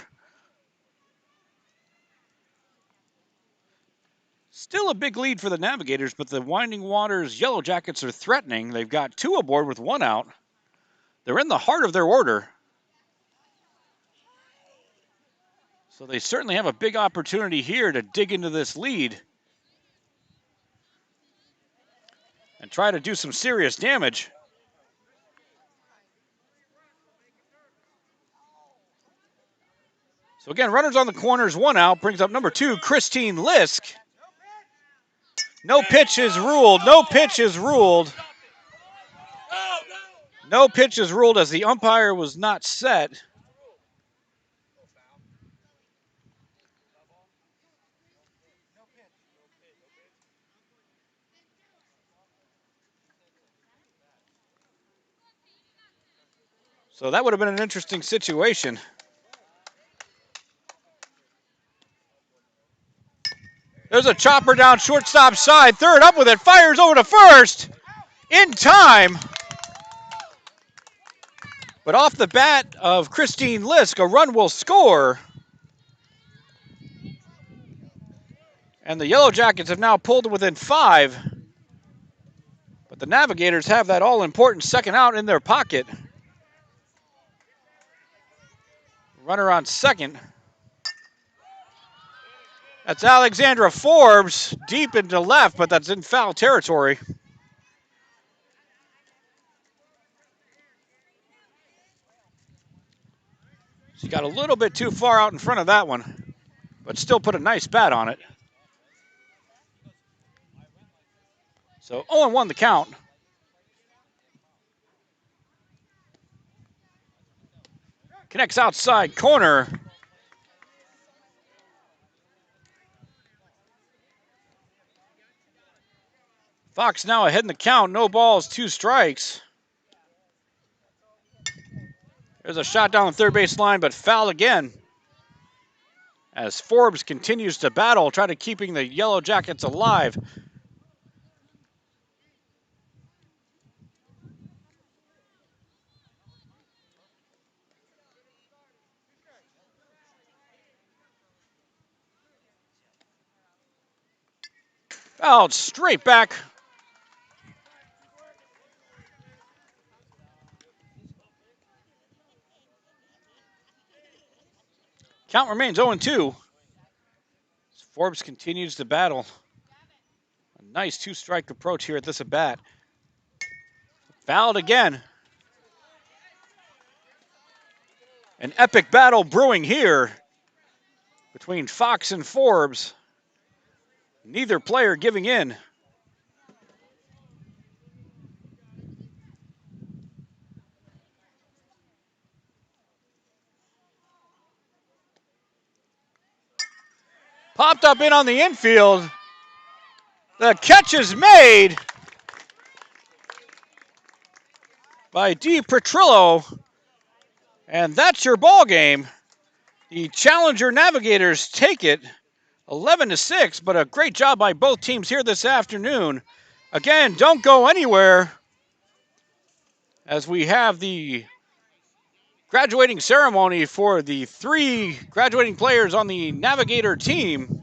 Still a big lead for the Navigators, but the Winding Waters Yellow Jackets are threatening. They've got 2 aboard with 1 out. They're in the heart of their order. So they certainly have a big opportunity here to dig into this lead and try to do some serious damage. So again, runners on the corners, 1 out, brings up number 2, Christine Lisk. No pitch is ruled. No pitch is ruled. No pitch is ruled as the umpire was not set. So that would have been an interesting situation. There's a chopper down shortstop side. Third up with it. Fires over to first. In time. But off the bat of Christine Lisk, a run will score. And the Yellow Jackets have now pulled within 5. But the Navigators have that all-important second out in their pocket. Runner on second. That's Alexandra Forbes, deep into left, but that's in foul territory. She got a little bit too far out in front of that one, but still put a nice bat on it. So 0-1 the count. Connects outside corner. Fox now ahead in the count. No balls, 2 strikes. There's a shot down the third base line, but foul again. As Forbes continues to battle, try to keeping the Yellow Jackets alive. Out straight back. Count remains 0-2. Forbes continues to battle. A nice 2-strike approach here at this at-bat. Fouled again. An epic battle brewing here between Fox and Forbes. Neither player giving in. Popped up in on the infield. The catch is made by Dee Petrillo. And that's your ball game. The Challenger Navigators take it 11-6, but a great job by both teams here this afternoon. Again, don't go anywhere as we have the graduating ceremony for the 3 graduating players on the Navigator team.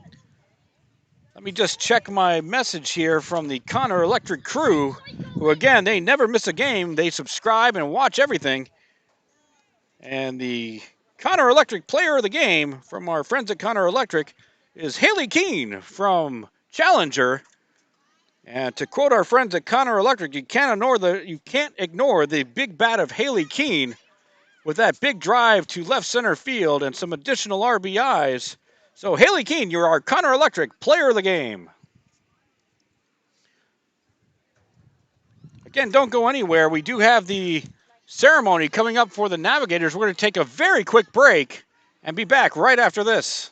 Let me just check my message here from the Connor Electric crew, who again, they never miss a game. They subscribe and watch everything. And the Connor Electric player of the game from our friends at Connor Electric is Haley Keene from Challenger. And to quote our friends at Connor Electric, you can't ignore the big bat of Haley Keene with that big drive to left center field and some additional RBIs. So Haley Keene, you're our Connor Electric player of the game. Again, don't go anywhere. We do have the ceremony coming up for the Navigators. We're going to take a very quick break and be back right after this.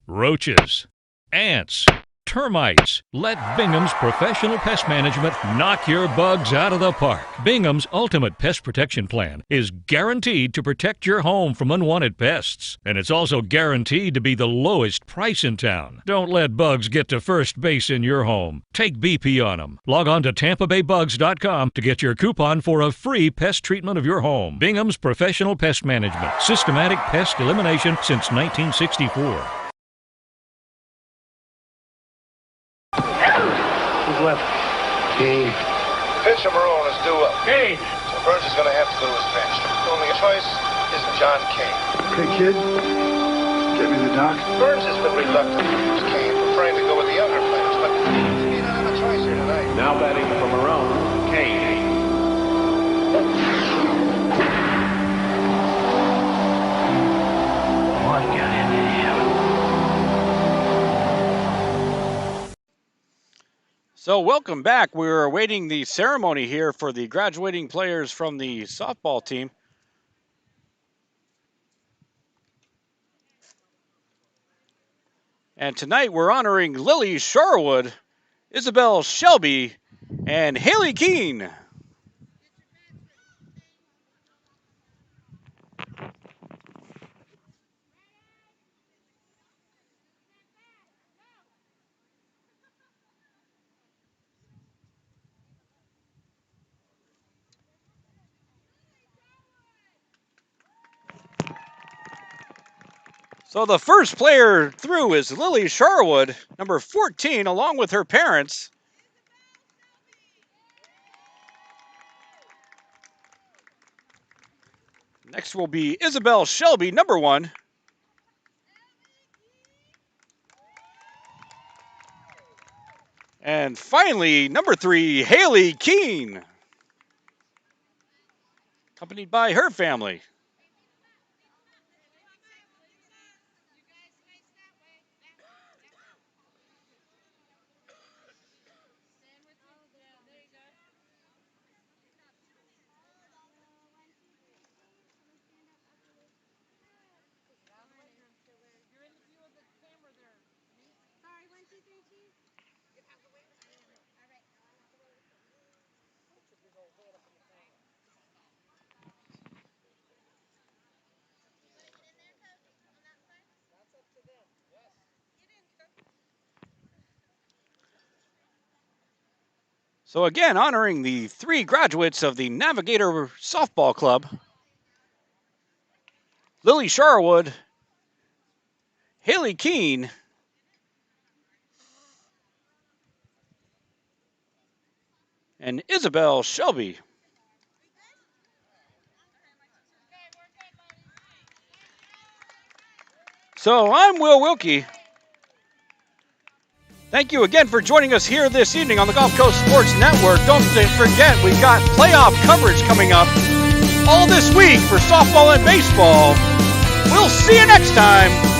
Roaches, ants, termites. Let Bingham's Professional Pest Management knock your bugs out of the park. Bingham's Ultimate Pest Protection Plan is guaranteed to protect your home from unwanted pests. And it's also guaranteed to be the lowest price in town. Don't let bugs get to first base in your home. Take BP on them. Log on to TampaBayBugs.com to get your coupon for a free pest treatment of your home. Bingham's Professional Pest Management. Systematic pest elimination since 1964. Who's left? Kane. Pitcher Marone is due up. Kane. So Burns is going to have to go to his bench. The only choice is John Kane. Okay, kid. Get me the doc. Burns has been reluctant to use Kane, preferring to go with the younger players, but have a choice here tonight. Now batting from Maroon, Kane. What got into him? So welcome back. We're awaiting the ceremony here for the graduating players from the softball team. And tonight we're honoring Lily Sharwood, Isabel Shelby, and Haley Keene. So the first player through is Lily Sharwood, number 14, along with her parents. Next will be Isabel Shelby, number 1. And finally, number 3, Haley Keene, accompanied by her family. So again, honoring the 3 graduates of the Navigator Softball Club, Lily Sharwood, Haley Keene, and Isabel Shelby. So I'm Will Wilkie. Thank you again for joining us here this evening on the Gulf Coast Sports Network. Don't forget, we've got playoff coverage coming up all this week for softball and baseball. We'll see you next time.